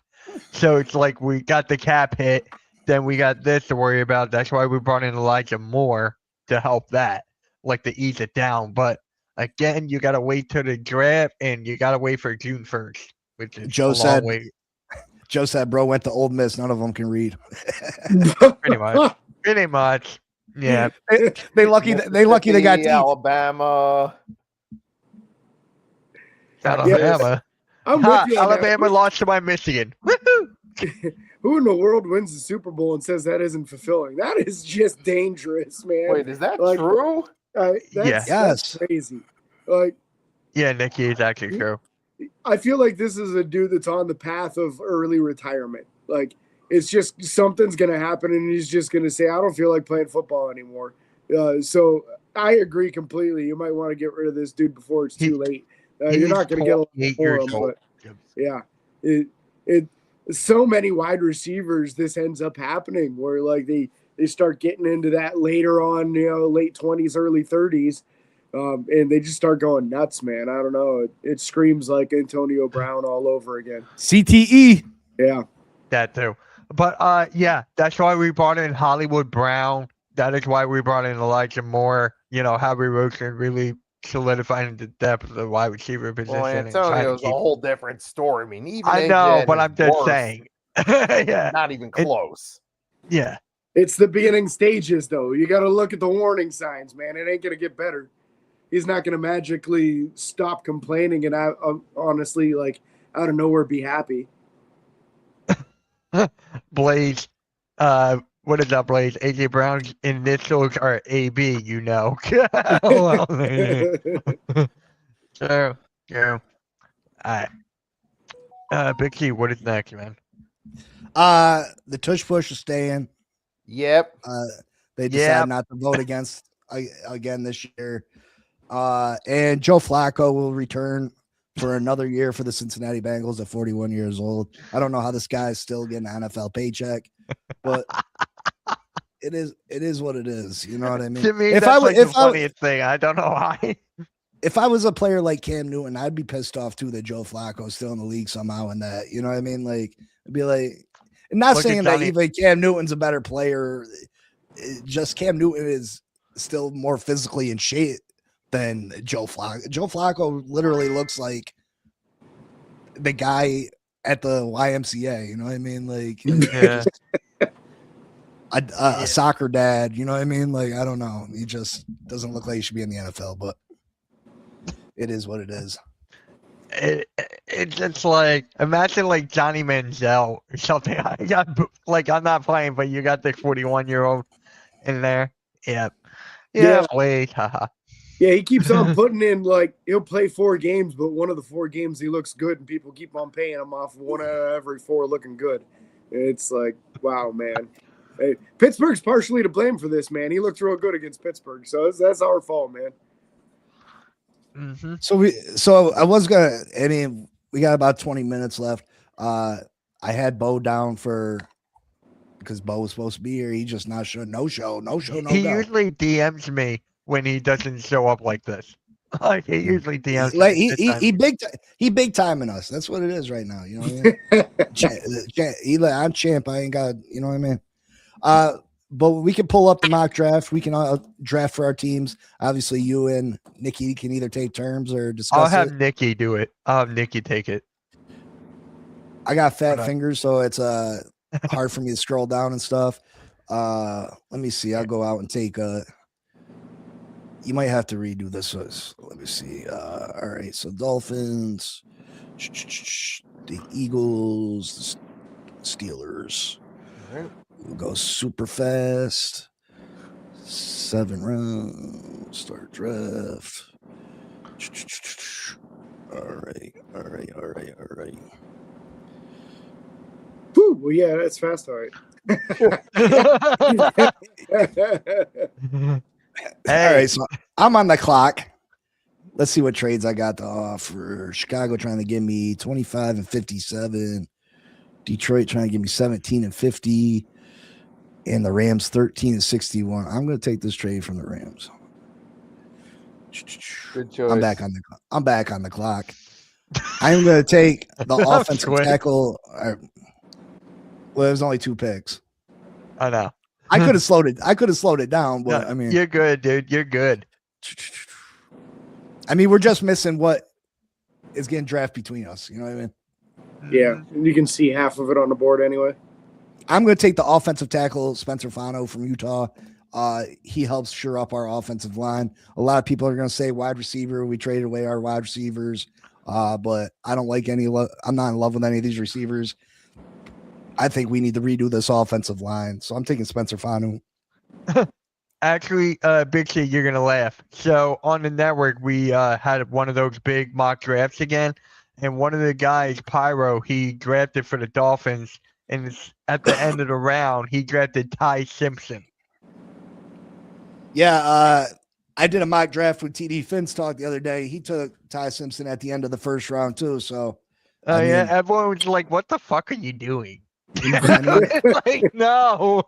So it's like we got the cap hit, then we got this to worry about. That's why we brought in Elijah Moore to help that, like to ease it down. But again, you gotta wait till the draft, and you gotta wait for June 1st, which is Joe a long said, wait. Joe said, bro went to Ole Miss. None of them can read. Pretty much. Pretty much. Yeah. They lucky they got Mississippi, teeth. Alabama. Alabama. I'm with you on Alabama that. lost to my Michigan. Woohoo! Who in the world wins the Super Bowl and says that isn't fulfilling? That is just dangerous, man. Wait, is that Like, true? That's Yes. crazy. Like, Yeah, Nikki is actually true. I feel like this is a dude that's on the path of early retirement. Like, it's just something's going to happen, and he's just going to say, I don't feel like playing football anymore. So I agree completely. You might want to get rid of this dude before it's too late. You're not going to get a lot 28 for years him, old. but yeah, it so many wide receivers. This ends up happening where like they start getting into that later on, late 20s, early 30s, and they just start going nuts, man. I don't know. It screams like Antonio Brown all over again. CTE. Yeah, That too. But yeah, that's why we brought in Hollywood Brown. That is why we brought in Elijah Moore. Harry Rosen really solidifying the depth of the wide receiver position. Well, Antonio's a whole different story. I mean, even I know, AJ but is I'm just worse. saying. Yeah. Not even close. Yeah. it's the beginning stages, though. You got to look at the warning signs, man. It ain't going to get better. He's not going to magically stop complaining and honestly, like, out of nowhere, be happy. Blaze. What is that, Blaze? AJ Brown's initials are AB, Well, so, yeah. All right. Big T, what is next, man? The tush push is staying. Yep. They decided not to vote against again this year. And Joe Flacco will return for another year for the Cincinnati Bengals at 41 years old. I don't know how this guy is still getting an NFL paycheck, but it is what it is. You know what I mean? To me, that's like the funniest thing. I don't know why. If I was a player like Cam Newton, I'd be pissed off too that Joe Flacco's still in the league somehow and that, you know what I mean? Like, I'd be like, not saying that even Cam Newton's a better player. Just Cam Newton is still more physically in shape than Joe Flacco. Joe Flacco literally looks like the guy at the YMCA. You know what I mean? Like, Yeah. a soccer dad. You know what I mean? Like, I don't know. He just doesn't look like he should be in the NFL, but it is what it is. It's just like, imagine like Johnny Manziel or something. I'm not playing, but you got the 41-year-old in there. Yeah. Wait, haha. Yeah, he keeps on putting in, like, he'll play 4 games, but one of the 4 games he looks good, and people keep on paying him off one out of every 4 looking good. It's like, wow, man. Hey, Pittsburgh's partially to blame for this, man. He looked real good against Pittsburgh, so that's our fault, man. Mm-hmm. So I was gonna. I mean, we got about 20 minutes left. I had Bo down because Bo was supposed to be here. He just not sure. No show. He usually DMs me when he doesn't show up like this. Like he usually DMs like me. he big timing us. That's what it is right now. You know what I mean? I'm champ. I ain't got. You know what I mean? But we can pull up the mock draft. We can draft for our teams. Obviously, you and Nikki can either take turns or discuss. I'll have Nikki do it. I'll have Nikki take it. I got fat fingers, so it's hard for me to scroll down and stuff. Let me see. I'll go out and take you might have to redo this. Let me see. All right. So Dolphins, the Eagles, the Steelers. All right. We'll go super fast. 7 rounds. Start draft. All right. Whew, well, yeah, that's fast. All right. All right, so I'm on the clock. Let's see what trades I got to offer. Chicago trying to give me 25 and 57. Detroit trying to give me 17 and 50. And the Rams 13 and 61. I'm going to take this trade from the Rams. Good choice. I'm back on the clock. I'm going to take the offensive quick. tackle. Well, it was only 2 picks. I know. I could have slowed it down, but No, I mean, you're good, dude. You're good. I mean, we're just missing what is getting drafted between us. You know what I mean? Yeah, you can see half of it on the board anyway. I'm going to take the offensive tackle, Spencer Fano from Utah. He helps shore up our offensive line. A lot of people are going to say wide receiver. We traded away our wide receivers, but I don't like any. I'm not in love with any of these receivers. I think we need to redo this offensive line. So I'm taking Spencer Fano. Actually, Big C, you're gonna laugh. So on the network, we had one of those big mock drafts again, and one of the guys, Pyro, he drafted for the Dolphins, and at the end of the round, he drafted Ty Simpson. Yeah, I did a mock draft with TD Finstock the other day. He took Ty Simpson at the end of the first round too. So, Oh I yeah, mean- everyone was like, "What the fuck are you doing?" I mean, Like, no.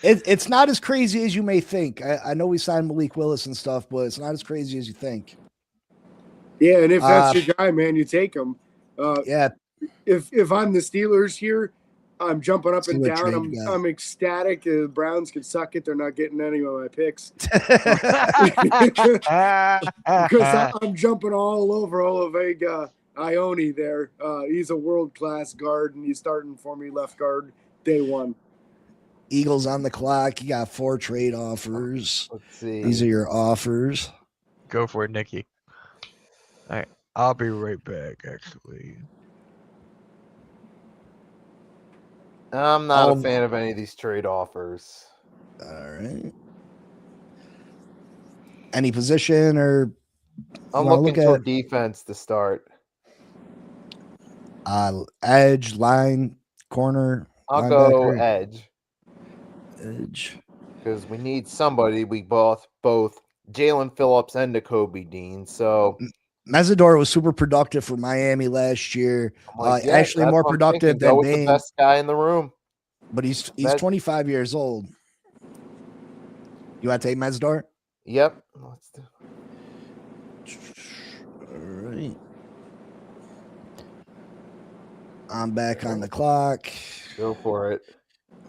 it's not as crazy as you may think. I know we signed Malik Willis and stuff, but it's not as crazy as you think. Yeah, and if that's your guy, man, you take him. Yeah, If I'm the Steelers here, I'm jumping up See and what down. trade you got. I'm ecstatic. The Browns can suck it. They're not getting any of my picks because I'm jumping all over Olavega Ione there. He's a world-class guard, and he's starting for me left guard day one. Eagles on the clock. You got 4 trade offers. Let's see. These are your offers. Go for it, Nikki. All right, I'll be right back. Actually, I'm not a fan of any of these trade offers. All right. Any position or I'm wanna looking look for at- defense to start. edge, line, corner? I'll go linebacker? edge Edge. because we need somebody. We both Jalen Phillips and Jacoby Dean. So Mesidor was super productive for Miami last year. I'm like, yeah, Actually, that's more what I'm productive thinking. Go than with the Bain, best guy in the room. but he's Mes- 25 years old. You want to take Mesidor? Yep. Let's do. All right. I'm back on the clock. Go for it.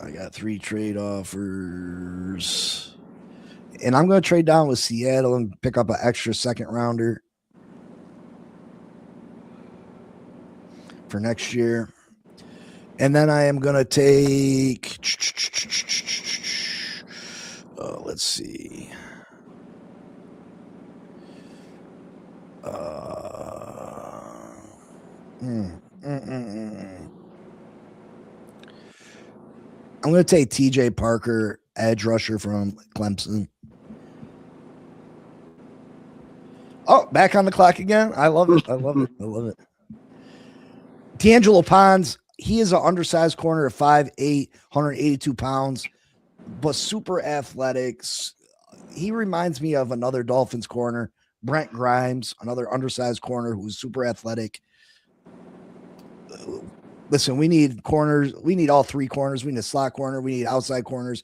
I got 3 trade offers. And I'm going to trade down with Seattle and pick up an extra second rounder for next year. And then I am going to take, let's see. I'm going to take TJ Parker, edge rusher from Clemson. Oh, back on the clock again. I love it. I love it. I love it. D'Angelo Pons, he is an undersized corner of 5'8", 182 pounds, but super athletic. He reminds me of another Dolphins corner, Brent Grimes, another undersized corner who's super athletic. Listen, we need corners. We need all 3 corners. We need a slot corner. We need outside corners.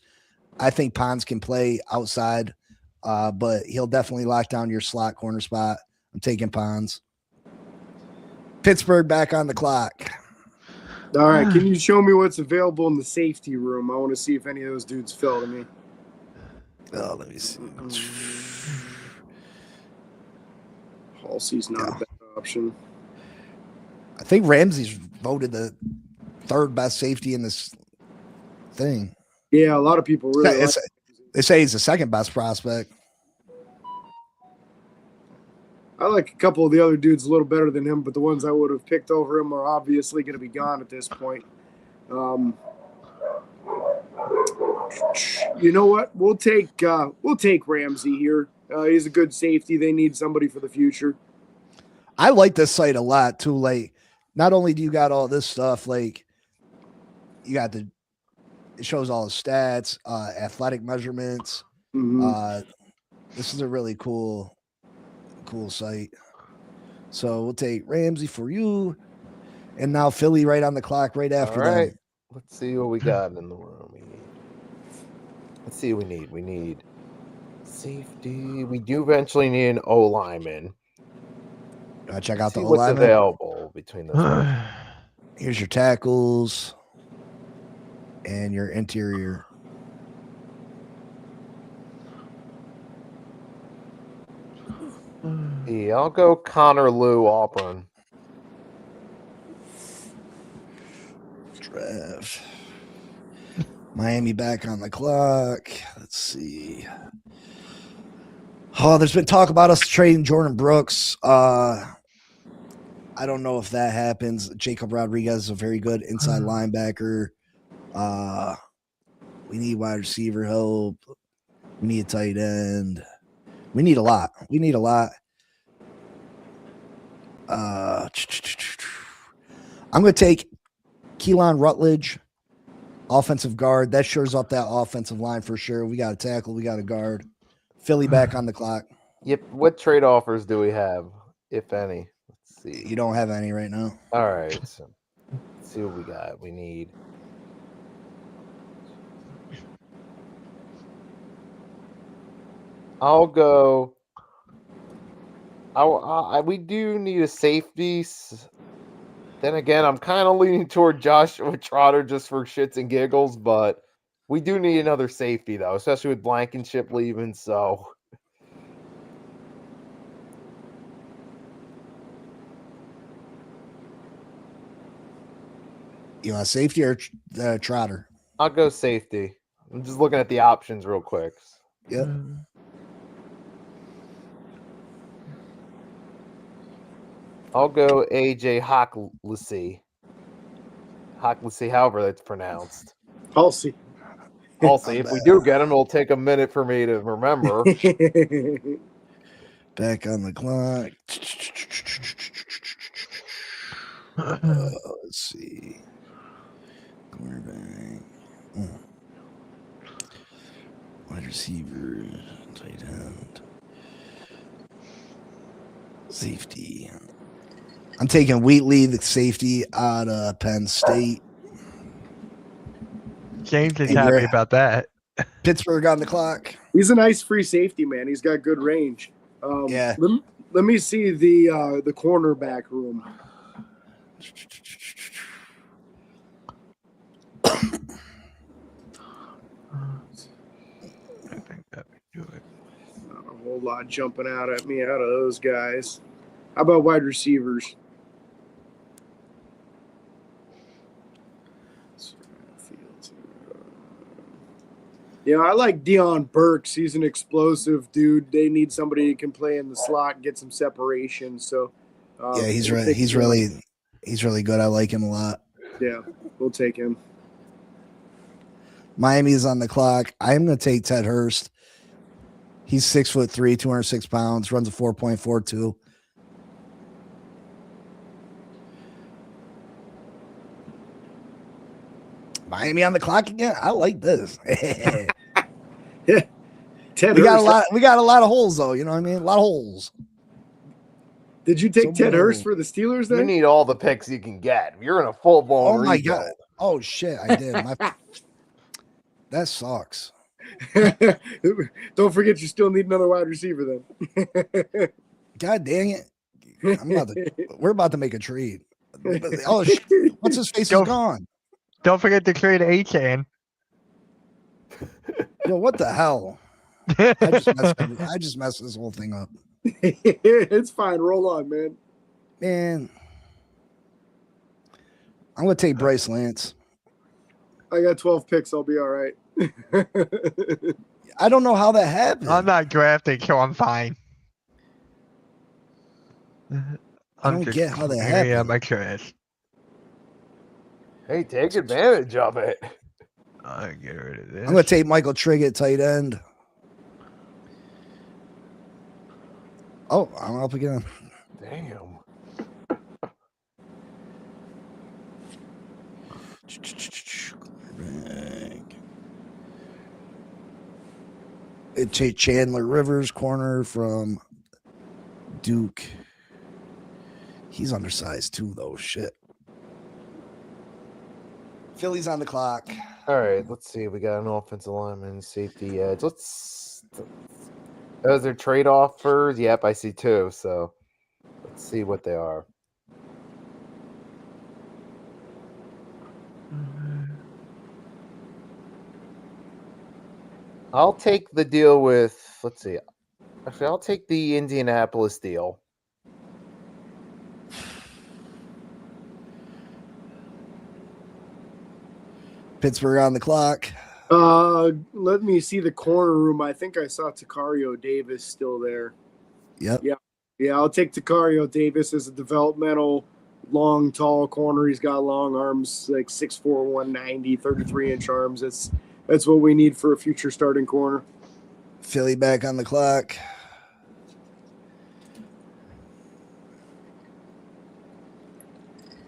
I think Pons can play outside, but he'll definitely lock down your slot corner spot. I'm taking Pons. Pittsburgh back on the clock. All right, can you show me what's available in the safety room? I want to see if any of those dudes fell to me. Oh, let me see. Halsey's not a bad option. I think Ramsey's voted the 3rd best safety in this thing. Yeah, a lot of people really like They say he's the 2nd best prospect. I like a couple of the other dudes a little better than him, but the ones I would have picked over him are obviously going to be gone at this point. You know what? We'll take Ramsey here. He's a good safety. They need somebody for the future. I like this site a lot too. Like, not only do you got all this stuff, like you got it shows all the stats, athletic measurements. Mhm. This is a really cool site. So we'll take Ramsey for you. And now Philly right on the clock right after All right. that. Let's see what we got in the room. Let's see what we need. We need Safety. We do eventually need an O lineman. Gotta check out the See O what's lineman. available between those. Here's your tackles and your interior. Yeah, I'll go Connor Lew Auburn. Draft. Miami back on the clock. Let's see. Oh, there's been talk about us trading Jordan Brooks. I don't know if that happens. Jacob Rodriguez is a very good inside linebacker. We need wide receiver help. We need a tight end. We need a lot. I'm going to take Keelan Rutledge, offensive guard. That shores up that offensive line for sure. We got a tackle. We got a guard. Philly back on the clock. Yep. What trade offers do we have, if any? Let's see. You don't have any right now. All right. So let's see what we got. We need. I'll go. We do need a safety. Then again, I'm kind of leaning toward Joshua Trotter just for shits and giggles, but we do need another safety though, especially with Blankenship leaving. So. You want safety or Trotter? I'll go safety. I'm just looking at the options real quick. Yep. I'll go AJ Hockley. Hockley, however that's pronounced. Halsey. If we do get him, it'll take a minute for me to remember. Back on the clock. Let's see. Cornerback. Wide receiver. Tight end. Safety. I'm taking Wheatley, the safety, out of Penn State. James is happy about that. Pittsburgh on the clock. He's a nice free safety, man. He's got good range. Yeah. Let me see the cornerback room. I think that would do it. Not a whole lot jumping out at me out of those guys. How about wide receivers? Yeah, I like Deion Burks. He's an explosive dude. They need somebody who can play in the slot and get some separation. So, yeah, he's really good. I like him a lot. Yeah, we'll take him. Miami is on the clock. I'm going to take Ted Hurst. He's 6'3", 206 pounds, runs a 4.42. Miami on the clock again. I like this. Yeah, Ted. We got a lot of holes though. You know what I mean? A lot of holes. Did you take Ted Hurst for the Steelers then? You need all the picks you can get. You're in a full blown. Oh my god! Oh shit! I did. That sucks. Don't forget, you still need another wide receiver then. God dang it! We're about to make a trade. Oh, what's his face is gone. Don't forget to trade A-Chan. Yo, what the hell? I just messed this whole thing up. It's fine. Roll on, man. Man, I'm gonna take Bryce Lance. I got 12 picks. I'll be all right. I don't know how that happened. I'm not drafting, so I'm fine. I don't get how that happened. Yeah, my trash. Hey, take advantage of it. I'll get rid of this. I'm gonna take Michael Trigg, tight end. Oh, I'm up again. Damn. Take Chandler Rivers, corner from Duke. He's undersized too, though. Shit. Philly's on the clock. All right, let's see. We got an offensive lineman, safety edge. Those are trade offers. Yep, I see 2. So let's see what they are. I'll take the deal with. Let's see. Actually, I'll take the Indianapolis deal. Pittsburgh on the clock. Let me see the corner room. I think I saw Takario Davis still there. Yep. Yeah, I'll take Takario Davis as a developmental, long, tall corner. He's got long arms, like 6'4", 190, 33-inch arms. That's what we need for a future starting corner. Philly back on the clock.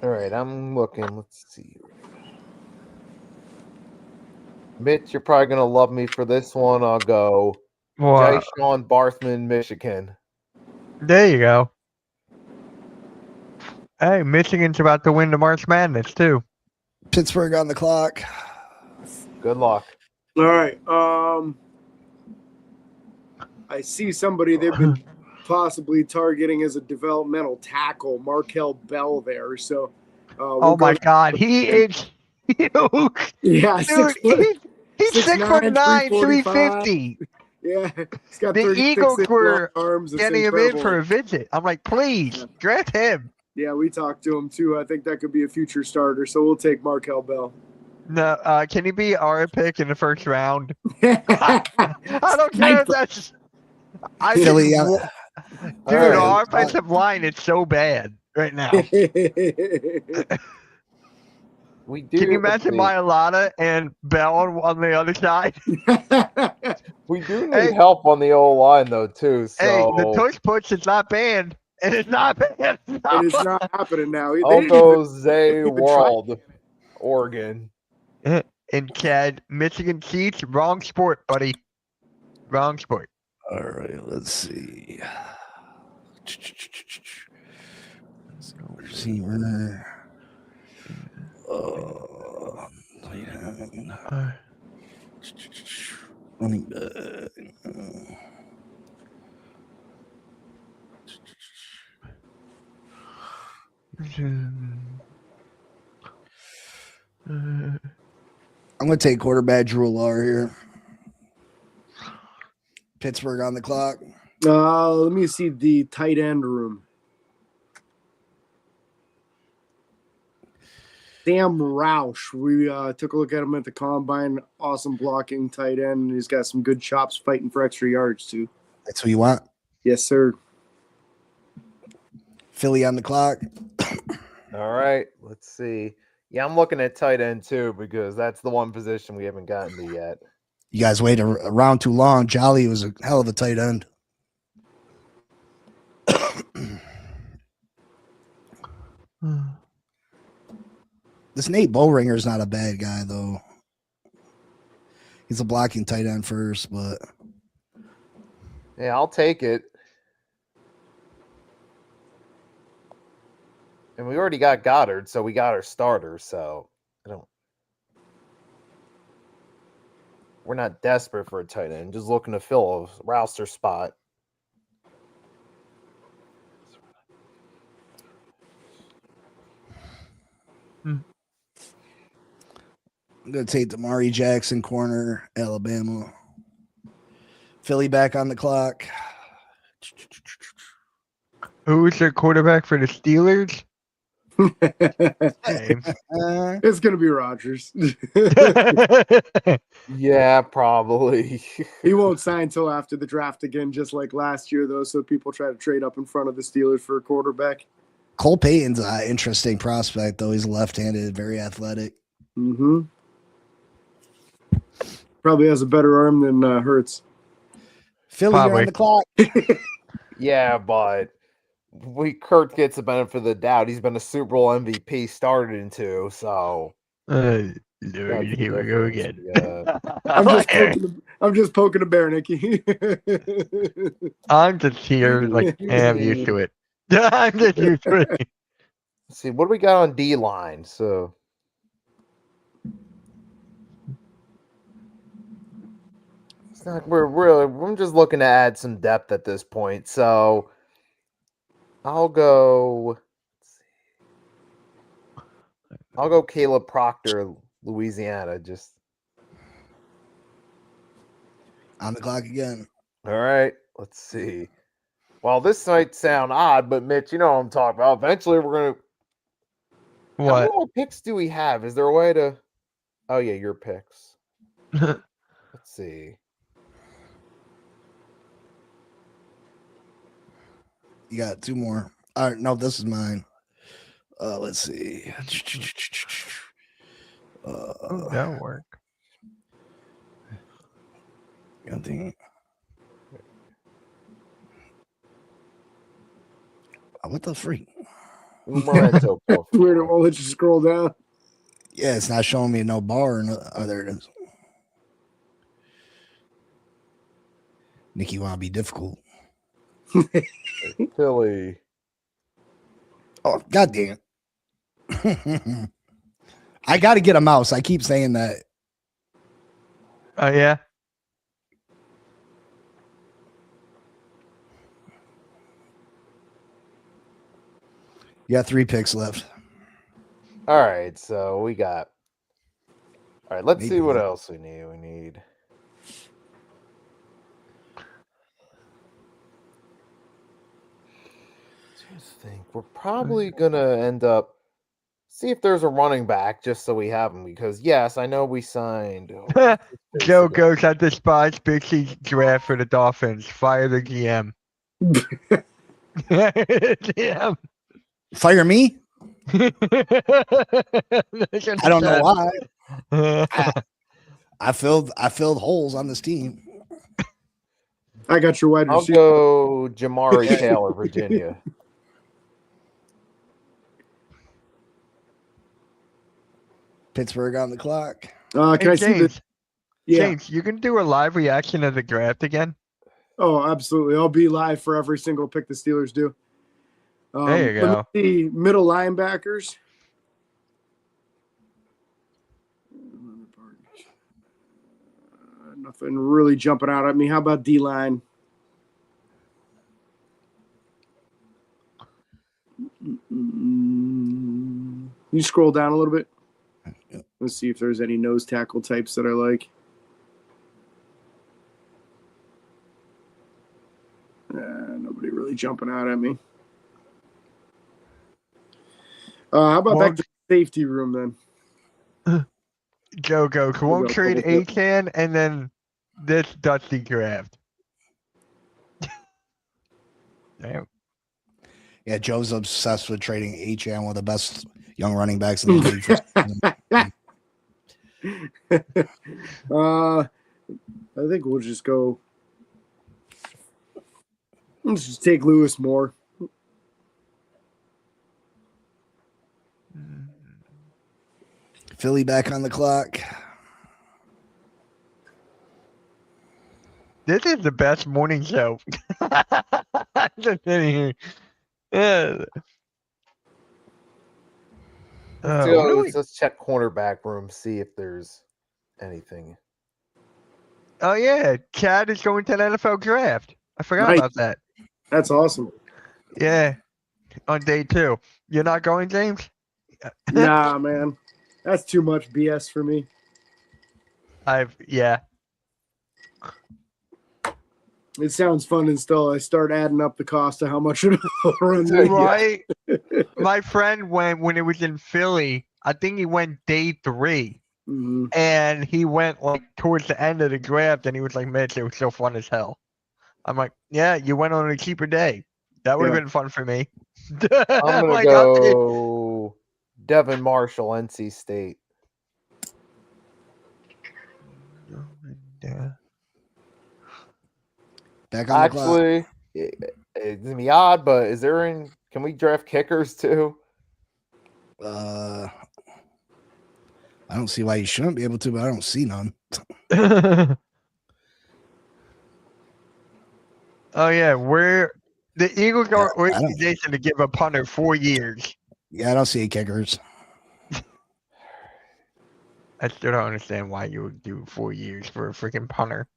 All right, I'm looking. Let's see. Mitch, you're probably going to love me for this one. I'll go What? Jyshawn Barthman, Michigan. There you go. Hey, Michigan's about to win the March Madness too. Pittsburgh on the clock. Good luck. All right. I see somebody they've been possibly targeting as a developmental tackle, Markel Bell there. So, Oh my God, he is huge. Yeah, Dude, he's 6'9", 345. 350. Yeah, he's got The 36 Eagles inch were long arms. It's getting him in incredible. for a visit. I'm like, please, draft him. Yeah, we talked to him too. I think that could be a future starter. So we'll take Markel Bell. No, can he be our pick in the first round? I don't care if that's. Philly. Dude, right. our offensive line is so bad right now. We do. Can you imagine Mailata and Bell on the other side? We do need help on the O line though too. So Hey, the tush push is not banned, and it's not banned. And it's not happening now. They I'll didn't go even Zay try. World, Oregon. And Chad, Michigan Chiefs, wrong sport, buddy. Wrong sport. All right, let's see. Receiver. Running back. I'm going to take quarterback Drew Lar here. Pittsburgh on the clock. Let me see the tight end room. Sam Roush. We took a look at him at the combine. Awesome blocking tight end. He's got some good chops fighting for extra yards too. That's who you want. Yes, sir. Philly on the clock. All right, let's see. Yeah, I'm looking at tight end too because that's the one position we haven't gotten to yet. You guys waited around too long. Jolly was a hell of a tight end. This Nate Bowringer is not a bad guy, though. He's a blocking tight end first, but yeah, I'll take it. And we already got Goddard, so we got our starter. So we're not desperate for a tight end. Just looking to fill a roster spot. I'm going to take Damari Jackson, corner, Alabama. Philly back on the clock. Who's the quarterback for the Steelers? It's going to be Rodgers. Yeah, probably. He won't sign until after the draft again, just like last year, though, so people try to trade up in front of the Steelers for a quarterback. Cole Payton's an interesting prospect, though. He's left-handed, very athletic. Mm-hmm. Probably has a better arm than Hurts. Philly on the clock. Yeah, but Kurt gets the benefit of the doubt. He's been a Super Bowl MVP, started in 2, so. Lord, here we go again. Yeah. I'm just poking a bear, Nicky. I'm just here, like, I'm used to it. I'm just used to it. Let's see, what do we got on D line? So. It's not. I'm just looking to add some depth at this point. So I'll go. I'll go Caleb Proctor, Louisiana. Just On the clock again. all right. Let's see. Well, this might sound odd, but Mitch, you know what I'm talking about. Eventually, we're gonna. How many What? more picks do we have? Is there a way to? Oh yeah, your picks. Let's see. You got 2 more. All right, no, this is mine. Let's see. That'll work. I think. What the freak? Memento. Weird. It won't let you scroll down. Yeah, it's not showing me no bar. Oh, there it is. Nikki, want to be difficult? Philly. Oh, goddamn. I got to get a mouse. I keep saying that. Oh yeah. You got 3 picks left. All right, so we got. All right, let's Maybe see what not. else we need. We need. Just think we're probably gonna end up. See if there's a running back, just so we have him. Because yes, I know we signed. Joe goes at the spots. Big C draft for the Dolphins. Fire the GM. GM. Fire me? I don't know why. I filled holes on this team. I got your wide I'll receiver. go Jamari Taylor, Virginia. Pittsburgh on the clock. Can I Hey, see this? James, Yeah. James, you can do a live reaction of the draft again. Oh, absolutely. I'll be live for every single pick the Steelers do. There you Let me see. Middle linebackers. Nothing really jumping out at me. How about D-line? You scroll down a little bit. Let's see if there's any nose tackle types that I like. Nobody really jumping out at me. How about back to the safety room then? Go. Won't go, trade go. A-Can and then this Dusty draft. Damn. Yeah, Joe's obsessed with trading H.M., one of the best young running backs in the league. I think we'll just go. Let's just take Lewis Moore. Philly back on the clock. This is the best morning show. Just sitting here. Yeah. Let's check cornerback room, see if there's anything. Oh yeah, Chad is going to the NFL draft. I forgot about that. That's awesome. Yeah, on day 2. You're not going, James? Nah, man, that's too much BS for me. Yeah. It sounds fun until I start adding up the cost of how much it'll run me. Right. My friend went when it was in Philly. I think he went day 3. Mm-hmm. And he went like towards the end of the draft, and he was like, "Mitch, it was so fun as hell." I'm like, "Yeah, you went on a cheaper day. That would have been fun for me." I'm gonna go Devin Marshall, NC State. Yeah. Back on the clock. Actually, it's gonna be odd, but is there any? Can we draft kickers too? I don't see why you shouldn't be able to, but I don't see none. Oh yeah, the Eagles are organization to give a punter 4 years. Yeah, I don't see any kickers. I still don't understand why you would do 4 years for a freaking punter.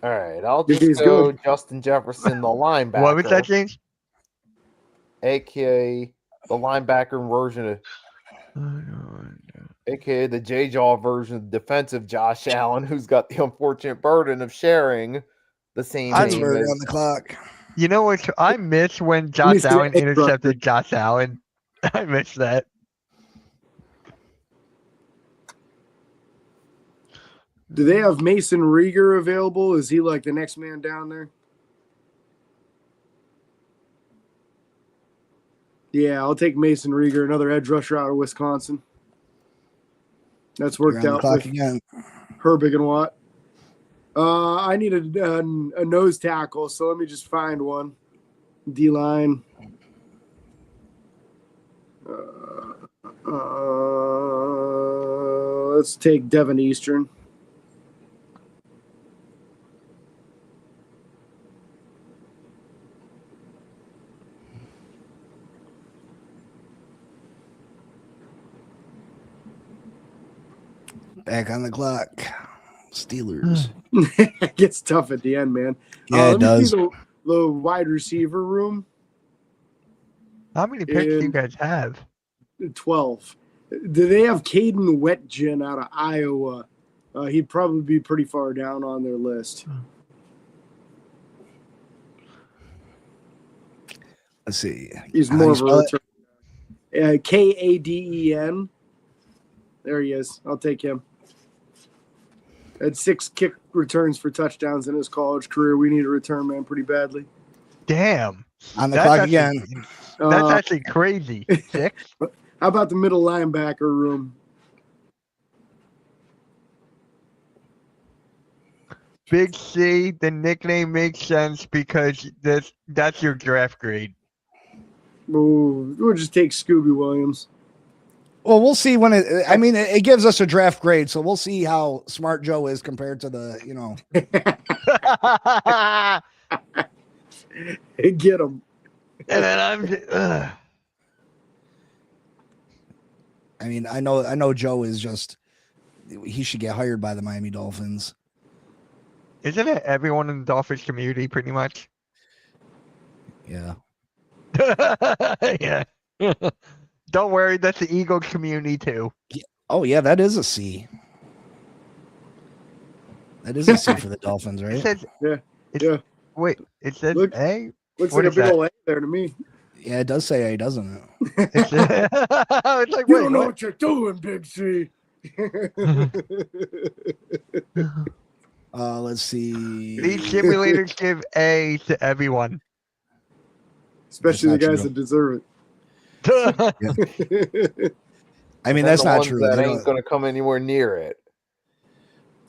All right, I'll If just he's go good. Justin Jefferson, the linebacker. What was that, James? AKA the linebacker version of, AKA the J-Jaw version of defensive Josh Allen, who's got the unfortunate burden of sharing the same name Pittsburgh as on the clock. You know what? I miss when me Josh see Allen the edge intercepted Josh Allen. I miss that. Do they have Mason Rieger available? Is he like the next man down there? Yeah, I'll take Mason Rieger, another edge rusher out of Wisconsin. That's You're worked on the out clock with again. Herbig and Watt. I need a nose tackle, so let me just find one. D-line. Let's take Devin Eastern. Back on the clock. Steelers. It gets tough at the end, man. Yeah, it let me does. see the wide receiver room. How many picks do you And- guys have? 12. Do they have Caden Wetjen out of Iowa? He'd probably be pretty far down on their list. Let's see. He's How do more you of spell a it? return. Kaden. There he is. I'll take him. Had 6 kick returns for touchdowns in his college career. We need a return man pretty badly. Damn. On the That's clock actually- again. That's actually crazy. 6? How about the middle linebacker room? Big C, the nickname makes sense because that's your draft grade. We'll just take Scooby Williams. Well, we'll see when it. I mean, it gives us a draft grade, so we'll see how smart Joe is compared to the. Get him. And then I'm just, I mean, I know Joe is just. He should get hired by the Miami Dolphins. Isn't it everyone in the Dolphins community pretty much? Yeah. Yeah. Don't worry, that's the Eagles community too. Oh yeah, that is a C. That is a C for the Dolphins, It right? says, Yeah. wait, it says Look. A? Looks What like a is big that? old A there to me. Yeah, it does say A, doesn't it? It's like, You wait, don't know what? what you're doing, Big C. Let's see. These simulators give A to everyone. Especially the That's not guys true. that deserve it. I mean, and that's the not ones true. That They ain't don't- going to come anywhere near it.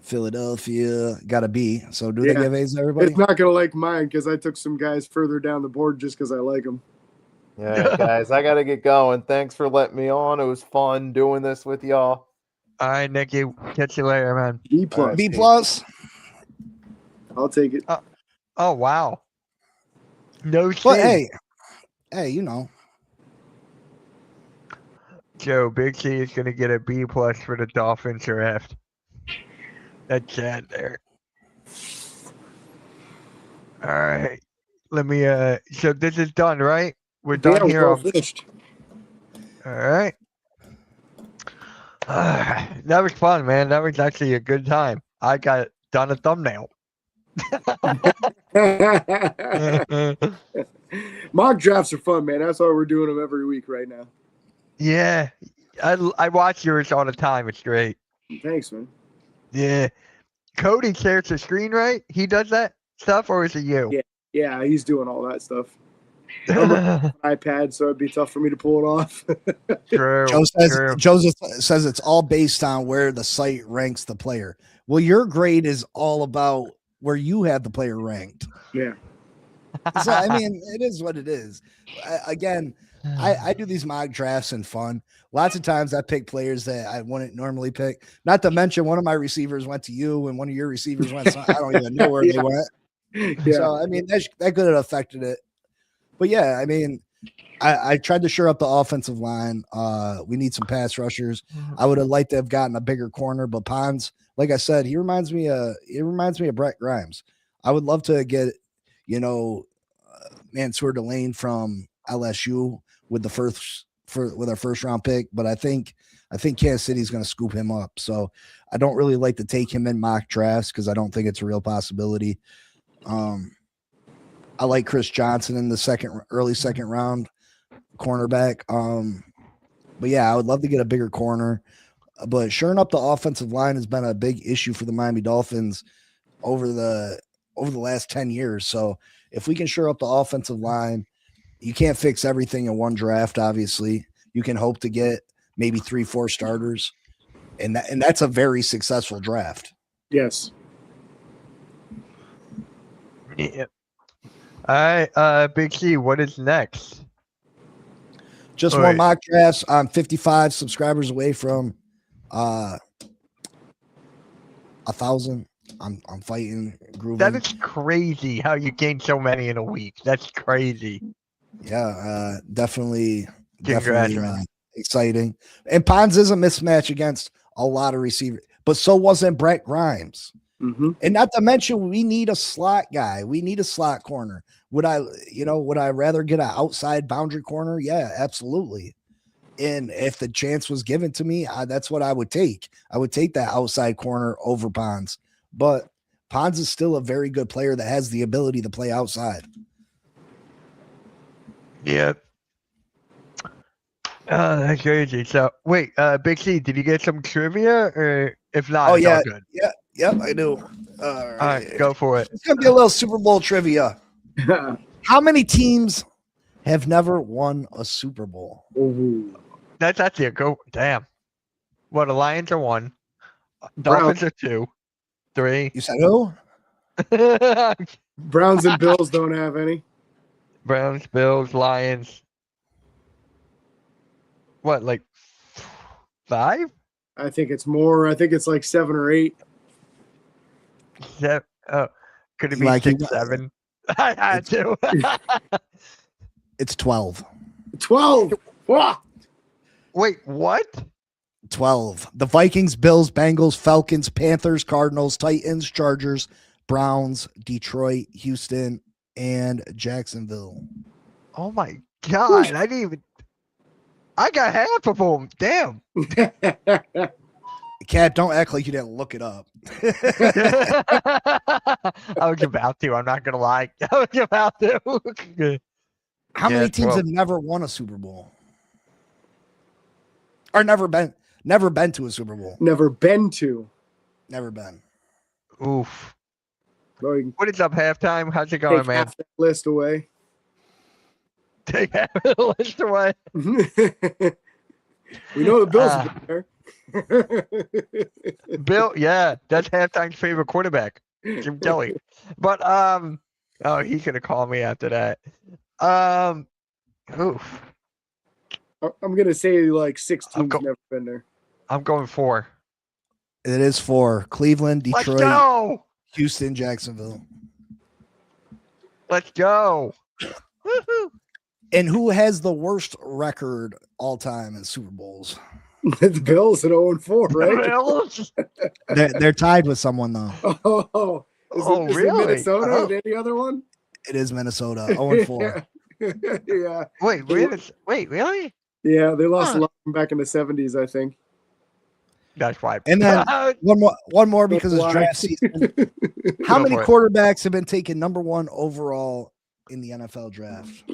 Philadelphia got a B. So do Yeah. they give A's to everybody? It's not going to like mine because I took some guys further down the board just because I like them. All right, guys, I got to get going. Thanks for letting me on. It was fun doing this with y'all. All right, Nicky. Catch you later, man. B plus. B plus. I'll take it. Oh, wow. No But shit. hey, you know. Joe, Big C is going to get a B plus for the Dolphins draft. That chat there. All right. Let me, so this is done, right? We're done Yeah, here. well fished. All right. That was fun, man. That was actually a good time. I got done a thumbnail. Mock drafts are fun, man. That's why we're doing them every week right now. Yeah. I watch yours all the time. It's great. Thanks, man. Yeah. Cody shares the screen, right? He does that stuff, or is it you? Yeah, he's doing all that stuff. I'm on an iPad, so it'd be tough for me to pull it off. True. Joe True. says it's all based on where the site ranks the player. Well, your grade is all about where you have the player ranked. Yeah. So I mean, it is what it is. I do these mock drafts and fun. Lots of times I pick players that I wouldn't normally pick. Not to mention one of my receivers went to you and one of your receivers went. I don't even know where they went. Yeah. So I mean, that could have affected it. But yeah, I mean, I tried to shore up the offensive line. We need some pass rushers. I would have liked to have gotten a bigger corner, but Pons, like I said, he reminds me of Brett Grimes. I would love to get, Mansour Delane from LSU with with our first round pick, but I think Kansas City is going to scoop him up. So I don't really like to take him in mock drafts because I don't think it's a real possibility. I like Chris Johnson in the early second round cornerback. But yeah, I would love to get a bigger corner. But shoring up the offensive line has been a big issue for the Miami Dolphins over the last 10 years. So if we can shore up the offensive line, you can't fix everything in one draft, obviously. You can hope to get maybe 3-4 starters. And that's a very successful draft. Yes. Yeah. All right, Big C, what is next? Just more mock drafts. I'm 55 subscribers away from 1,000. I'm fighting, grooving. That is crazy how you gain so many in a week. That's crazy. Yeah, definitely Congratulations. exciting. And Pons is a mismatch against a lot of receivers, but so wasn't Brett Grimes. Mm-hmm. And not to mention, we need a slot guy. We need a slot corner. Would I rather get an outside boundary corner? Yeah, absolutely. And if the chance was given to me, that's what I would take. I would take that outside corner over Pons. But Pons is still a very good player that has the ability to play outside. Yeah. That's crazy. So wait, Big C, did you get some trivia, or if not, it's all good. Yep, I do. All right, go for it. It's gonna be a little Super Bowl trivia. How many teams have never won a Super Bowl? Ooh. That's actually a go. Damn. What, the Lions are 1, Dolphins are 2, 3. You said who? Browns and Bills don't have any. Browns, Bills, Lions. What, like 5? I think it's more. I think it's like 7 or 8. Yeah. Oh, could it be Like 6, 7? I had to. It's 12. 12. Wah! Wait, what? 12. The Vikings, Bills, Bengals, Falcons, Panthers, Cardinals, Titans, Chargers, Browns, Detroit, Houston, and Jacksonville. Oh my God! I got half of them. Damn. Cat, don't act like you didn't look it up. I was about to. I'm not gonna lie. I was about to. How many teams have never won a Super Bowl? Or never been to a Super Bowl? Never been to. Never been. Oof. Going, What is up, halftime? How's it going, take man? half that list away. Take half of the list away. We know the Bills are there. Bill, yeah, that's halftime's favorite quarterback, Jim Kelly. But oh, he's gonna call me after that. Oof. I'm gonna say like 6 teams never been there. I'm going 4. It is 4. Cleveland, Let's Detroit, go. Houston, Jacksonville. Let's go. Woohoo. And who has the worst record all time in Super Bowls? The Bills at 0-4, right? Bills? They're tied with someone though. Oh, is really? it Minnesota Oh. or any other one? It is Minnesota, 0-4. Yeah. Wait, really? Yeah, they lost Huh. a lot back in the 70s, I think. That's why. And then one more because it's draft season. How Go many for it. quarterbacks have been taken number 1 overall in the NFL draft?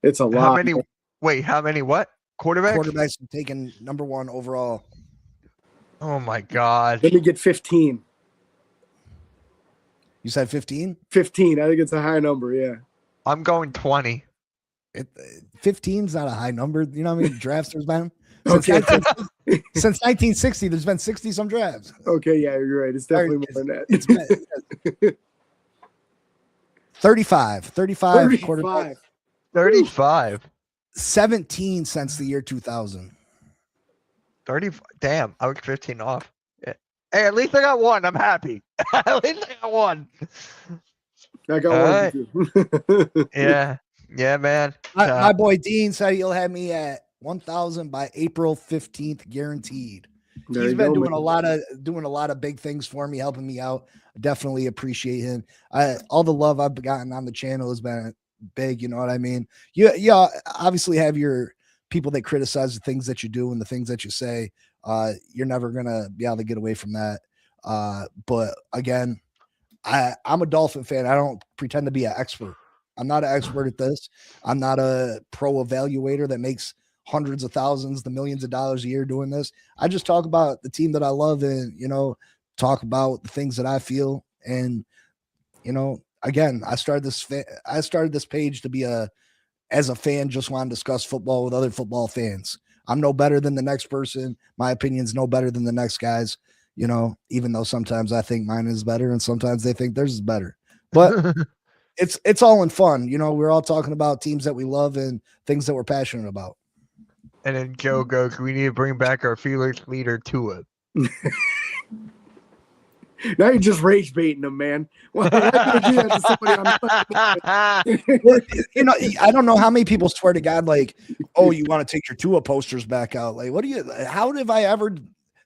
It's a lot. How many? Wait, how many? What quarterbacks? Quarterbacks have taken number 1 overall. Oh my God. Let me get 15. You said 15? 15. I think it's a high number. Yeah. I'm going 20. 15's not a high number. You know how many drafts there's been? Okay. Since 1960, there's been 60 some drafts. Okay. Yeah, you're right. It's definitely more than that. It's been 35 quarterbacks. 35. 17 since the year 2000. 30. Damn, I was 15 off. Yeah. Hey, at least I got 1. I'm happy. At least I got 1. I got one. Yeah, man. My boy Dean said he'll have me at 1,000 by April 15th, guaranteed. He's been doing a lot of big things for me, helping me out. I definitely appreciate him. All the love I've gotten on the channel has been big. You know what I mean? You obviously have your people that criticize the things that you do and the things that you say. You're never gonna be able to get away from that. But again, I'm a Dolphin fan. I don't pretend to be an expert. I'm not an expert at this. I'm not a pro evaluator that makes hundreds of thousands, the millions of dollars a year doing this. I just talk about the team that I love and, talk about the things that I feel. And, again, I started this page to be as a fan, just want to discuss football with other football fans. I'm no better than the next person. My opinion's no better than the next guy's, even though sometimes I think mine is better and sometimes they think theirs is better. But it's all in fun. We're all talking about teams that we love and things that we're passionate about. And then Joe goes, we need to bring back our fearless leader to it. Now you're just rage baiting them, man. Why do that to somebody I don't know how many people swear to God, like, oh, you want to take your Tua posters back out. Like, how have I ever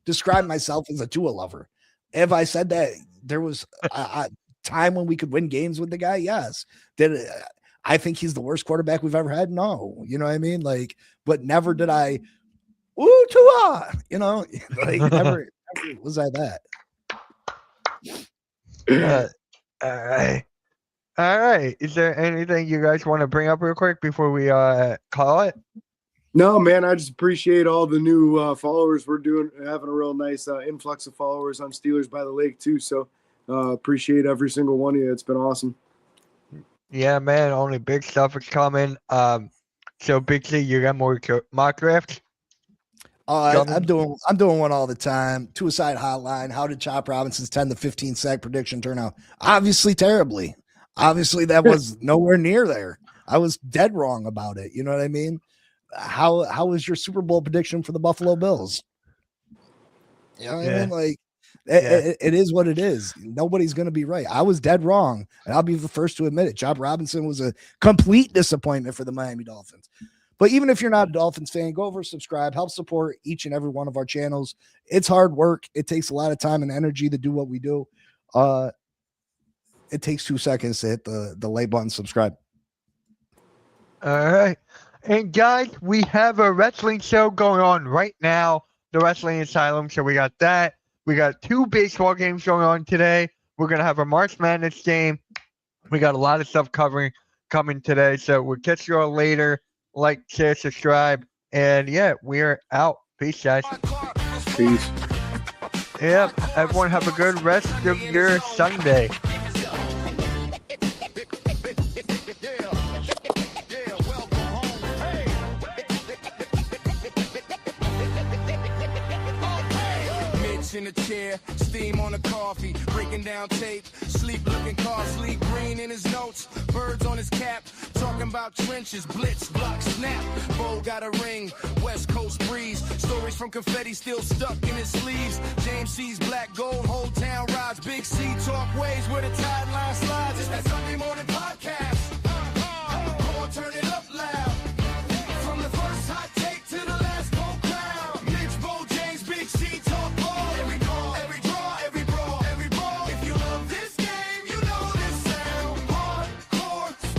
described myself as a Tua lover? Have I said that there was a time when we could win games with the guy? Yes. Did I think he's the worst quarterback we've ever had? No. You know what I mean? Like, but never did I, woo, Tua, like never was I that. All right. Is there anything you guys want to bring up real quick before we call it? No, man. I just appreciate all the new followers we're having a real nice influx of followers on Steelers by the Lake too. So appreciate every single one of you. It's been awesome. Yeah, man. Only big stuff is coming. So Big C, you got more mock drafts? I'm doing one all the time. Suicide Hotline. How did Chop Robinson's 10 to 15 sack prediction turn out? Obviously terribly. Obviously that was nowhere near there. I was dead wrong about it. You know what I mean? How was your Super Bowl prediction for the Buffalo Bills? You know what I mean? Like it is what it is. Nobody's going to be right. I was dead wrong, and I'll be the first to admit it. Chop Robinson was a complete disappointment for the Miami Dolphins. But even if you're not a Dolphins fan, go over, subscribe, help support each and every one of our channels. It's hard work. It takes a lot of time and energy to do what we do. It takes 2 seconds to hit the like button, subscribe. All right. And guys, we have a wrestling show going on right now, the Wrestling Asylum. So we got that. We got 2 baseball games going on today. We're going to have a March Madness game. We got a lot of stuff coming today. So we'll catch you all later. Like, share, subscribe. And yeah, we're out. Peace, guys. Peace. Yep. Everyone have a good rest of your Sunday. In a chair, steam on a coffee, breaking down tape, sleep looking car, sleep green in his notes, birds on his cap, talking about trenches, blitz, block, snap, Bo got a ring, West Coast breeze, stories from confetti still stuck in his sleeves, James C's black gold, whole town rides, Big C talk ways where the tide line slides, it's that Sunday morning podcast.